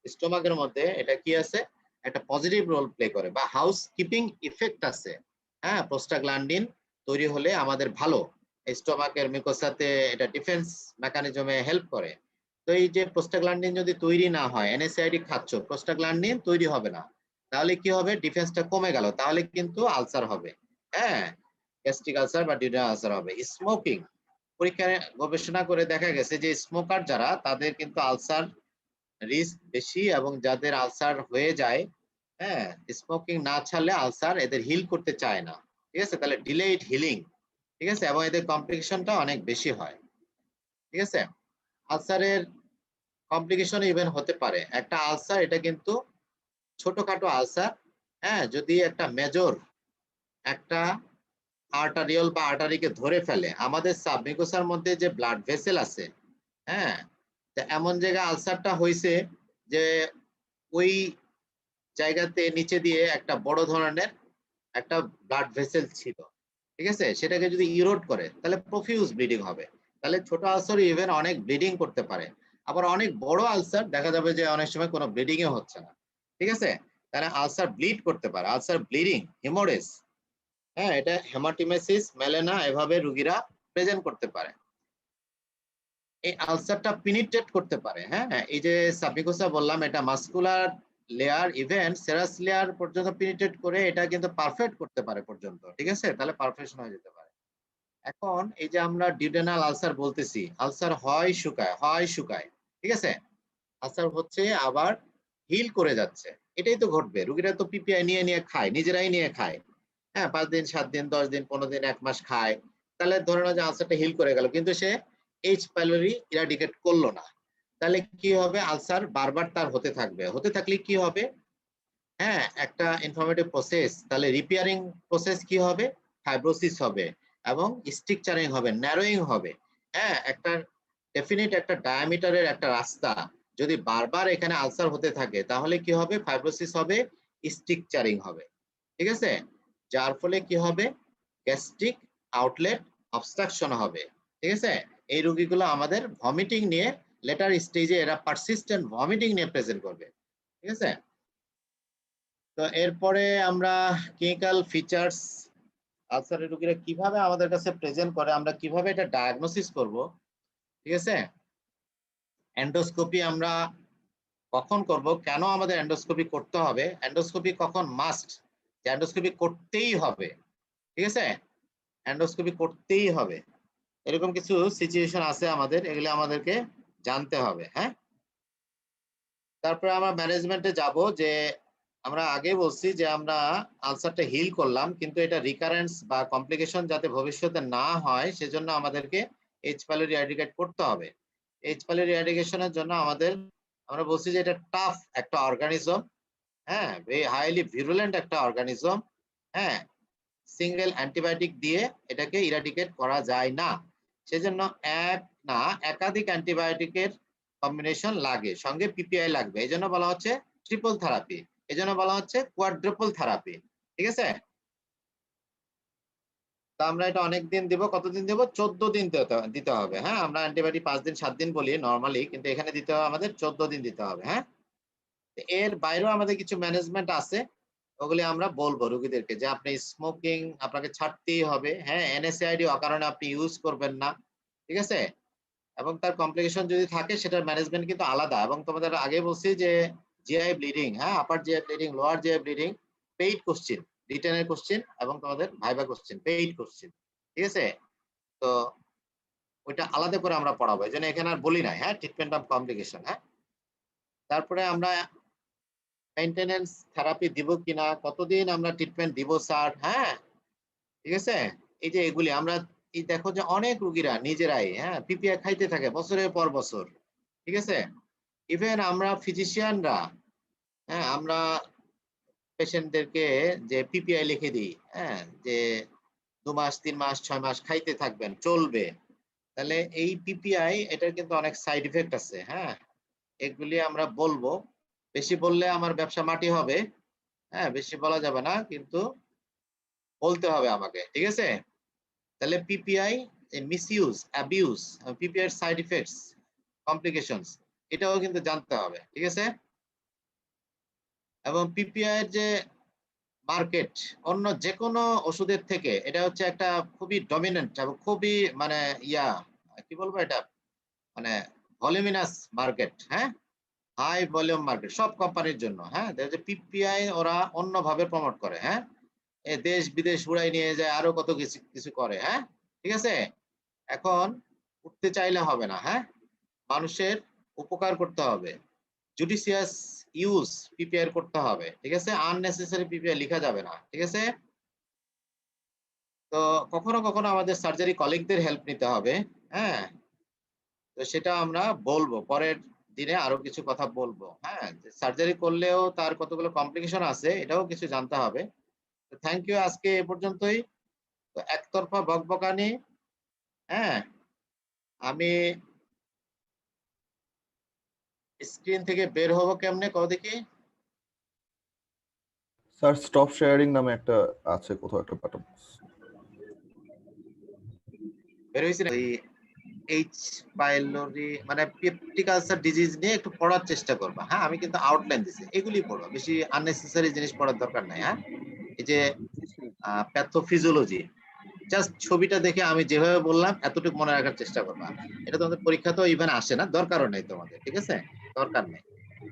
স্টোমাকের মধ্যে এটা কি আছে, একটা পজিটিভ রোল প্লে করে বা হাউস কিপিং ইফেক্ট আছে। হ্যাঁ, প্রোস্টাগ্ল্যান্ডিন তৈরি হলে আমাদের ভালো, স্টোমাকের মিউকোসাতে এটা ডিফেন্স মেকানিজমে হেল্প করে। তো এই যে প্রোস্টাগ্ল্যান্ডিন যদি তৈরি না হয়, এনএসআইডি খাচ্ছ, প্রোস্টাগ্ল্যান্ডিন তৈরি হবে না, তাহলে কি হবে, ডিফেন্সটা কমে গেল, তাহলে কিন্তু আলসার হবে। হ্যাঁ, গ্যাস্ট্রিক আলসার বা ডিউডেনাল আলসার হবে। স্মোকিং, পরীক্ষায় গবেষণা করে দেখা গেছে যে স্মোকার যারা, তাদের কিন্তু আলসার রিস্ক বেশি, এবং যাদের আলসার হয়ে যায়, হ্যাঁ, স্মোকিং না ছাড়লে আলসার এদের হিল করতে চায় না। ঠিক আছে, তাহলে ডিলেড হিলিং, ঠিক আছে, এবং এদের কমপ্লিকেশনটা অনেক বেশি হয়। ঠিক আছে, আলসারের কমপ্লিকেশন ইভেন হতে পারে। একটা আলসার এটা কিন্তু ছোটখাটো আলসার, হ্যাঁ, যদি একটা মেজর একটা আর্টারিয়াল বা আর্টারিকে ধরে ফেলে, আমাদের সাবমিউকোসার মধ্যে যে ব্লাড ভেসেল আছে, হ্যাঁ, তা এমন জায়গায় আলসারটা হয়েছে যে ওই জায়গাতে নিচে দিয়ে একটা বড় ধরনের একটা ব্লাড ভেসেল ছিল, ঠিক আছে, সেটাকে যদি ইরোড করে তাহলে প্রফিউজ ব্লিডিং হবে। তাহলে ছোট আলসার ইভেন অনেক ব্লিডিং করতে পারে। আবার অনেক বড় আলসার দেখা যাবে যে অনেক সময় কোনো ব্লিডিং এ হচ্ছে না। ঠিক আছে, তাহলে আলসার ব্লিড করতে পারে, আলসার ব্লিডিং, হেমোরেজ, হ্যাঁ, এটা হেমাটিমেসিস, মেলেনা, এভাবে রোগীরা প্রেজেন্ট করতে পারে। এই আলসারটা পেনিট্রেট করতে পারে। হ্যাঁ, এই যে সাবমিউকোসা বললাম, এটা muscular layer, even serous layer পর্যন্ত পেনিট্রেট করে এটা কিন্তু পারফেক্ট করতে পারে পর্যন্ত। ঠিক আছে, তাহলে পারফেকশন হয়ে যেতে পারে। এখন এই যে আমরা ডিউডেনাল আলসার বলতেছি, আলসার হয় শুকায়, হয় শুকায়। ঠিক আছে, আলসার হচ্ছে আবার হিল করে যাচ্ছে, এটাই তো ঘটবে। রোগীরা তো পিপিআই নিয়ে নিয়ে খায়, নিজেরাই নিয়ে খায়। হ্যাঁ, 5 দিন 7 দিন 10 দিন 15 দিন 1 মাস খায়, তাহলে ধরে নাও যে আলসারটা হিল করে গেল, কিন্তু সে এইচ পাইলোরি ইরাডিকেট করলো না। তাহলে কি হবে, আলসার বারবার তার হতে থাকবে। হতে থাকলে কি হবে, হ্যাঁ, একটা ইনফরমেটিভ প্রসেস, তাহলে রিপেয়ারিং প্রসেস কি হবে, ফাইব্রোসিস হবে এবং স্ট্রাকচারিং হবে, ন্যারোইং হবে। হ্যাঁ, একটা ডেফিনিট একটা ডায়ামিটারের একটা রাস্তা যদি বারবার এখানে আলসার হতে থাকে, তাহলে কি হবে, ফাইব্রোসিস হবে, স্ট্রাকচারিং হবে। ঠিক আছে, যার ফলে কি হবে, গ্যাস্ট্রিক আউটলেট অবস্ট্রাকশন হবে। ঠিক আছে, এই রোগীগুলো আমাদের ভমিটিং নিয়ে, লেটার স্টেজে এরা পারসিস্টেন্ট ভমিটিং নিয়ে প্রেজেন্ট করবে। ঠিক আছে, তো এরপরে আমরা ক্লিনিক্যাল ফিচার্স, আলসারের রোগীরা কিভাবে আমাদের কাছে প্রেজেন্ট করে, আমরা কিভাবে এটা ডায়াগনোসিস করব। ঠিক আছে, এন্ডোস্কোপি আমরা কখন করব, কেন আমাদের এন্ডোস্কোপি করতে হবে, এন্ডোস্কোপি কখন মাস্ট, যে এন্ডোস্কোপি করতেই হবে। ঠিক আছে, এন্ডোস্কোপি করতেই হবে, এরকম কিছু সিচুয়েশন আছে আমাদের, এগুলো আমাদেরকে জানতে হবে। হ্যাঁ, তারপরে আমরা ম্যানেজমেন্টে যাব যে আমরা আগে বলছি যে আমরা আলসারটা হিল করলাম, কিন্তু এটা রিকারেন্স বা কমপ্লিকেশন যাতে ভবিষ্যতে না হয় সেজন্য আমাদেরকে এইচ পাইলোরি এরাডিকেট করতে হবে। এইচ পাইলোরি এরাডিকেশনের জন্য আমরা বলছি যে এটা টাফ একটা অর্গানিজম, হ্যাঁ, ভেরি হাইলি ভিরুলেন্ট একটা অর্গানিজম, হ্যাঁ, সিঙ্গেল অ্যান্টিবায়োটিক দিয়ে এটাকে ইরাডিকেট করা যায় না। সেজন্য এক না একাধিক অ্যান্টিবায়োটিকের কম্বিনেশন লাগে, সঙ্গে পিপিআই লাগবে। এই জন্য বলা হচ্ছে ট্রিপল থেরাপি, এই জন্য বলা হচ্ছে কোয়াড্রুপল থেরাপি। ঠিক আছে, তা আমরা এটা অনেক দিন দিব। কতদিন দেব? 14 দিন দিতে হবে। হ্যাঁ, আমরা অ্যান্টিবায়োটিক 5 দিন 7 দিন বলি নরমালি, কিন্তু এখানে দিতে হবে আমাদের 14 দিন দিতে হবে। হ্যাঁ, এর বাইরেও আমাদের কিছু ম্যানেজমেন্ট আছে, ওগুলি আমরা বলবো রোগীদেরকে যে আপনি স্মোকিং আপনাকে ছাড়তেই হবে। হ্যাঁ, এনএসএআইডি অকারণে আপনি ইউজ করবেন না। ঠিক আছে, এবং তার কমপ্লিকেশন যদি থাকে সেটার ম্যানেজমেন্ট কিন্তু আলাদা। এবং তোমাদের আগে বলছি যে জিআই ব্লিডিং, হ্যাঁ, upper GI bleeding, lower GI bleeding, paid question, রিটেনের কোশ্চেন এবং তোমাদের ভাইবা কোশ্চেন, পেইড কোশ্চেন। ঠিক আছে, তো ওইটা আলাদা করে আমরা পড়াবো, এই জন্য এখানে আর বলি নাই। হ্যাঁ, ট্রিটমেন্ট অফ কমপ্লিকেশন। হ্যাঁ, তারপরে আমরা মেইনটেনেন্স থেরাপি দিব কিনা, কতদিন আমরা ট্রিটমেন্ট দিব স্যার। হ্যাঁ, ঠিক আছে, এই যে এগুলি আমরা এই দেখো যে অনেক রোগীরা নিজেরাই হ্যাঁ পিপিআই খাইতে থাকে বছরের পর বছর। ঠিক আছে, ইভেন আমরা ফিজিশিয়ানরা, হ্যাঁ, আমরা পেশেন্টদেরকে যে পিপিআই লিখে দিই, হ্যাঁ, যে 2 মাস 3 মাস 6 মাস খাইতে থাকবেন, চলবে। তাহলে এই পিপিআই এটার কিন্তু অনেক সাইড ইফেক্ট আছে। হ্যাঁ, এগুলি আমরা বলবো, বেশি বললে আমার ব্যবসা মাটি হবে। হ্যাঁ, বেশি বলা যাবে না, কিন্তু বলতে হবে আমাকে। ঠিক আছে, তাহলে পিপিআই মিসইউজ, অ্যাবিউজ, পিপিআই এর সাইড ইফেক্টস, কমপ্লিকেশনস, এটাও কিন্তু জানতে হবে। ঠিক আছে, এবং পিপিআই এর যে মার্কেট অন্য যে কোনো ওষুধের থেকে এটা হচ্ছে একটা খুবই ডমিনেন্ট এবং খুবই মানে কি বলবো এটা, মানে ভলিউমিনাস মার্কেট। হ্যাঁ, হাই ভলিউম মার্কেট সব কোম্পানির জন্য। হ্যাঁ, পিপিআই ওরা অন্যভাবে প্রমোট করে। হ্যাঁ, দেশ বিদেশ উড়াই নিয়ে যায়, আরো কত কিছু কিছু করে। হ্যাঁ, ঠিক আছে, এখন উঠতে চাইলে হবে না। হ্যাঁ, মানুষের উপকার করতে হবে, জুডিশিয়াস ইউজ পিপিআই করতে হবে। ঠিক আছে, আননেসেসারি পিপিআই লেখা যাবে না। ঠিক আছে, তো কখনো কখনো আমাদের সার্জারি কলিগদের হেল্প নিতে হবে। হ্যাঁ, তো সেটা আমরা বলবো পরের দিনে, আরো কিছু কথা বলবো। হ্যাঁ, সার্জারি করলেও তার কতগুলো কমপ্লিকেশন আছে, এটাও কিছু জানতে হবে। থ্যাংক ইউ, আজকে এ পর্যন্তই। তো একতরফা বকবকানি। হ্যাঁ, আমি স্ক্রিন থেকে বের হবো কেমনে, কও দেখি। স্যার স্টপ শেয়ারিং নামে একটা আছে কোথাও একটা বাটন। বের হয়েছি না? এইচ পাইলোরি মানে পেপটিক আলসার ডিজিজ নিয়ে একটু পড়ার চেষ্টা করবা। হ্যাঁ, আমি কিন্তু আউটলাইন দিছি, এগুলি পড়বা, বেশি আননেসেসারি জিনিস পড়ার দরকার নাই। হ্যাঁ, এই যে প্যাথোফিজিওলজি, জাস্ট ছবিটা দেখে আমি যেভাবে বললাম এতটুকু মনে রাখার চেষ্টা করবা। এটা তোমাদের পরীক্ষাতেও ইভেন আসে না, দরকারও নেই তোমাদের। ঠিক আছে, দরকার নেই।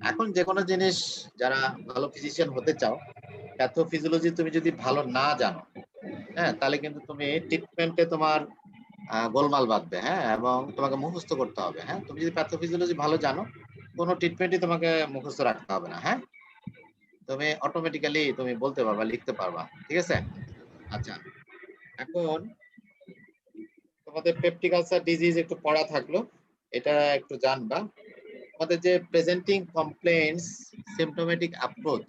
এখন যে কোনো জিনিস যারা ভালো ফিজিশিয়ান হতে চাও, প্যাথোফিজিওলজি তুমি যদি ভালো না জানো, হ্যাঁ, তাহলে কিন্তু তুমি ট্রিটমেন্টে তোমার গোলমাল বাঁধবে। হ্যাঁ, এবং তোমাকে মুখস্থ করতে হবে। হ্যাঁ, তুমি যদি প্যাথোফিজিওলজি ভালো জানো, কোনো ট্রিটমেন্টই তোমাকে মুখস্থ রাখতে হবে না। হ্যাঁ, তুমি অটোমেটিক্যালি তুমি বলতে পারবা, লিখতে পারবা। ঠিক আছে, আচ্ছা, এখন তোমাদের পেপটিক আলসার ডিজিজ একটু পড়া থাকলো, এটা একটু জানবা। আমাদের যে প্রেজেন্টিং কমপ্লেইন্টস সিম্পটোমেটিক অ্যাপ্রোচ,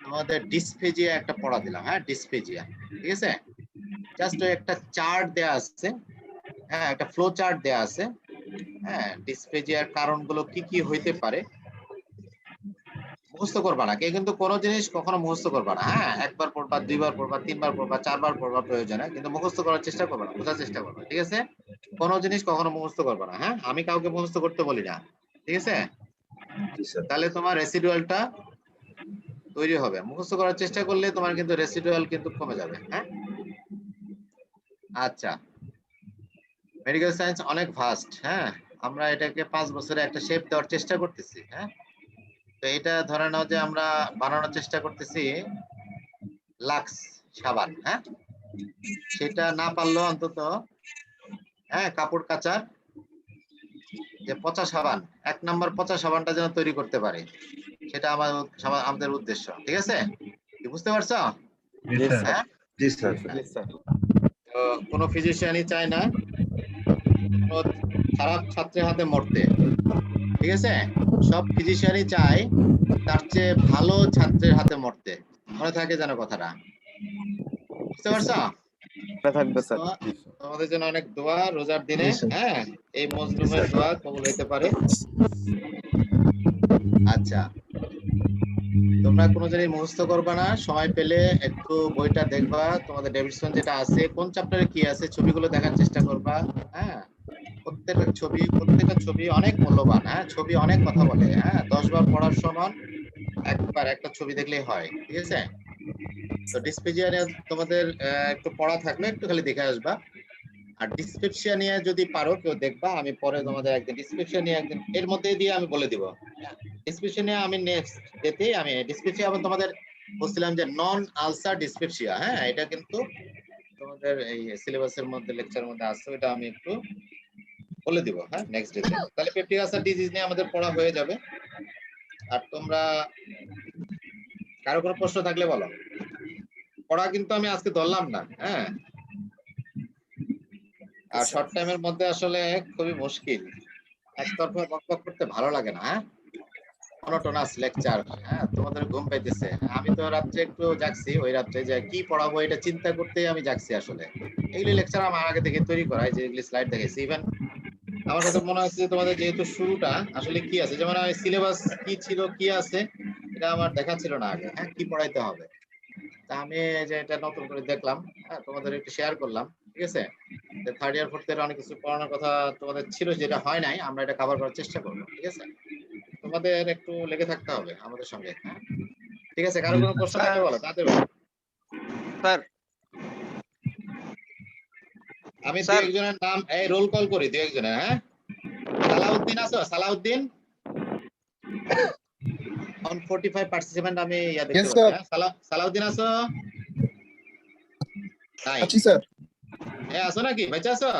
আমাদের ডিসফেজিয়া একটা পড়া দিলাম। হ্যাঁ, ডিসফেজিয়া। ঠিক আছে, জাস্ট একটা চার্ট দেয়া আছে। হ্যাঁ, একটা ফ্লো চার্ট দেয়া আছে। হ্যাঁ, ডিসফেজিয়ার কারণগুলো কি কি হইতে পারে, মুখস্থ করবা না। কিন্তু কোনো জিনিস কখনো মুখস্থ করবা না। হ্যাঁ, একবার পড়বা, দুইবার পড়বা, তিনবার পড়বা, চারবার পড়বা প্রয়োজনে, কিন্তু মুখস্থ করার চেষ্টা করবা না, বোঝার চেষ্টা করবা। ঠিক আছে, কোনো জিনিস কখনো মুখস্থ করবা না। হ্যাঁ, আমি কাউকে মুখস্থ করতে বলি না। ঠিক আছে, তাহলে তোমার রেসিডুয়ালটা তৈরি হবে। মুখস্থ করার চেষ্টা করলে তোমার কিন্তু রেসিডুয়াল কিন্তু কমে যাবে। হ্যাঁ, আচ্ছা, মেডিকেল সায়েন্স অনেক ভাস্ট। হ্যাঁ, আমরা এটাকে 5 বছরে একটা শেপ দেওয়ার চেষ্টা করতেছি। হ্যাঁ, তো এটা ধরে নাও যে আমরা বানানোর চেষ্টা করতেছি লাক্স সাবান। হ্যাঁ, সেটা না পারলেও অন্তত হ্যাঁ কাপড় কাচার যে পচা সাবান, 1 নম্বর পচা সাবানটা যেন তৈরি করতে পারে, সেটা আমাদের উদ্দেশ্য, ঠিক আছে? কি বুঝতে পারছো? জি স্যার হ্যাঁ, জি স্যার। জি স্যার তো কোনো ফিজিশিয়ানই চায় না কোনো খারাপ ছাত্রের হাতে মরতে, ঠিক আছে? সব ফিজিশিয়ানই চায় তার চেয়ে ভালো ছাত্রের হাতে মরতে। মনে থাকে যেন কথাটা, বুঝতে পারছো? মনে থাকবে স্যার। তো জি স্যার। তোমাদের জন্য অনেক দোয়া রোজার দিনে, জি, স্যার। হ্যাঁ, এই মজলুমের দোয়া কবুল হইতে পারে। আচ্ছা, তোমরা কোনো জিনিস মুখস্থ করবা না, সময় পেলে একটু বইটা দেখবা, তোমাদের ডেভিডসন যেটা আছে, কোন চ্যাপ্টারে কি আছে ছবিগুলো দেখার চেষ্টা করবা। হ্যাঁ, প্রত্যেকটা ছবি অনেক মূল্যবান। হ্যাঁ, ছবি অনেক কথা বলে। হ্যাঁ, 10 বার পড়ার সমান একবার একটা ছবি দেখলেই হয়, ঠিক আছে? তো ডিসপেজিয়া নিয়ে তোমাদের একটু পড়া থাকলে একটু খালি দেখে আসবা। আর ডিসক্রিপশন নিয়ে যদি পারো কেউ দেখবা, আমি পরে তোমাদের একদিন ডিসক্রিপশন নিয়ে একদিন এর মধ্যে দিয়ে আমি বলে দিব। ডিসক্রিপশন নিয়ে আমি নেক্সট ডেতে আমি ডিসক্রিপশন এবং তোমাদের বলছিলাম যে নন আলসার ডিসপেপসিয়া, হ্যাঁ, এটা কিন্তু তোমাদের এই সিলেবাসের মধ্যে লেকচারের মধ্যে আছে, এটা আমি একটু বলে দিব, হ্যাঁ, নেক্সট ডেতে। তাহলে পেপটিক আলসার ডিজিজ নিয়ে আমাদের পড়া হয়ে যাবে। আর তোমরা কারো কোনো প্রশ্ন থাকলে বলো। পড়া কিন্তু আমি আজকে ধরলাম না, হ্যাঁ, আর শর্ট টাইমের মধ্যে আসলে খুবই মুশকিল, একতরফা বকবক করতে ভালো লাগে না। হ্যাঁ, মনোটোনাস লেকচার, হ্যাঁ, তোমাদের ঘুম পাইতেছে। আমি তো রাত্রে একটু জাগছি, ওই রাত্রে যে কি পড়াবো এটা চিন্তা করতেই আমি জাগছি আসলে। এইগুলি লেকচার আমার আগে থেকে তৈরি করা, যে এগুলি স্লাইড দেখেছি। ইভেন আমার কাছে মনে হচ্ছে যে তোমাদের যেহেতু শুরুটা আসলে কি আছে, যেমন সিলেবাস কি ছিল কি আছে এটা আমার দেখা ছিল না আগে, হ্যাঁ, কি পড়াইতে হবে। তা আমি যে এটা নতুন করে দেখলাম, হ্যাঁ, তোমাদের একটু শেয়ার করলাম, ঠিক আছে? থার্ড ইয়ার ফোর্থ ইয়ার অনেক কিছু পড়ানোর কথা তোমাদের ছিল, যেটা হয় নাই, আমরা এটা কভার করার চেষ্টা করবো, ঠিক আছে? তোমাদের একটু লেগে থাকতে হবে আমাদের সঙ্গে, হ্যাঁ, ঠিক আছে? কারো কোনো প্রশ্ন থাকলে বলো, তাড়াতাড়ি বলো। স্যার আমি দু স্যার। একজনের নাম এই রোল কল করি, দু একজনের, হ্যাঁ। সালাউদ্দিন আছো? সালাউদ্দিন 145 পার্টিসিপেন্ট আমি ইয়া দেখতে পাচ্ছি, হ্যাঁ। সালাউদ্দিন আছো? নাই, আছি স্যার। আছো নাকি? বেঁচে আছো?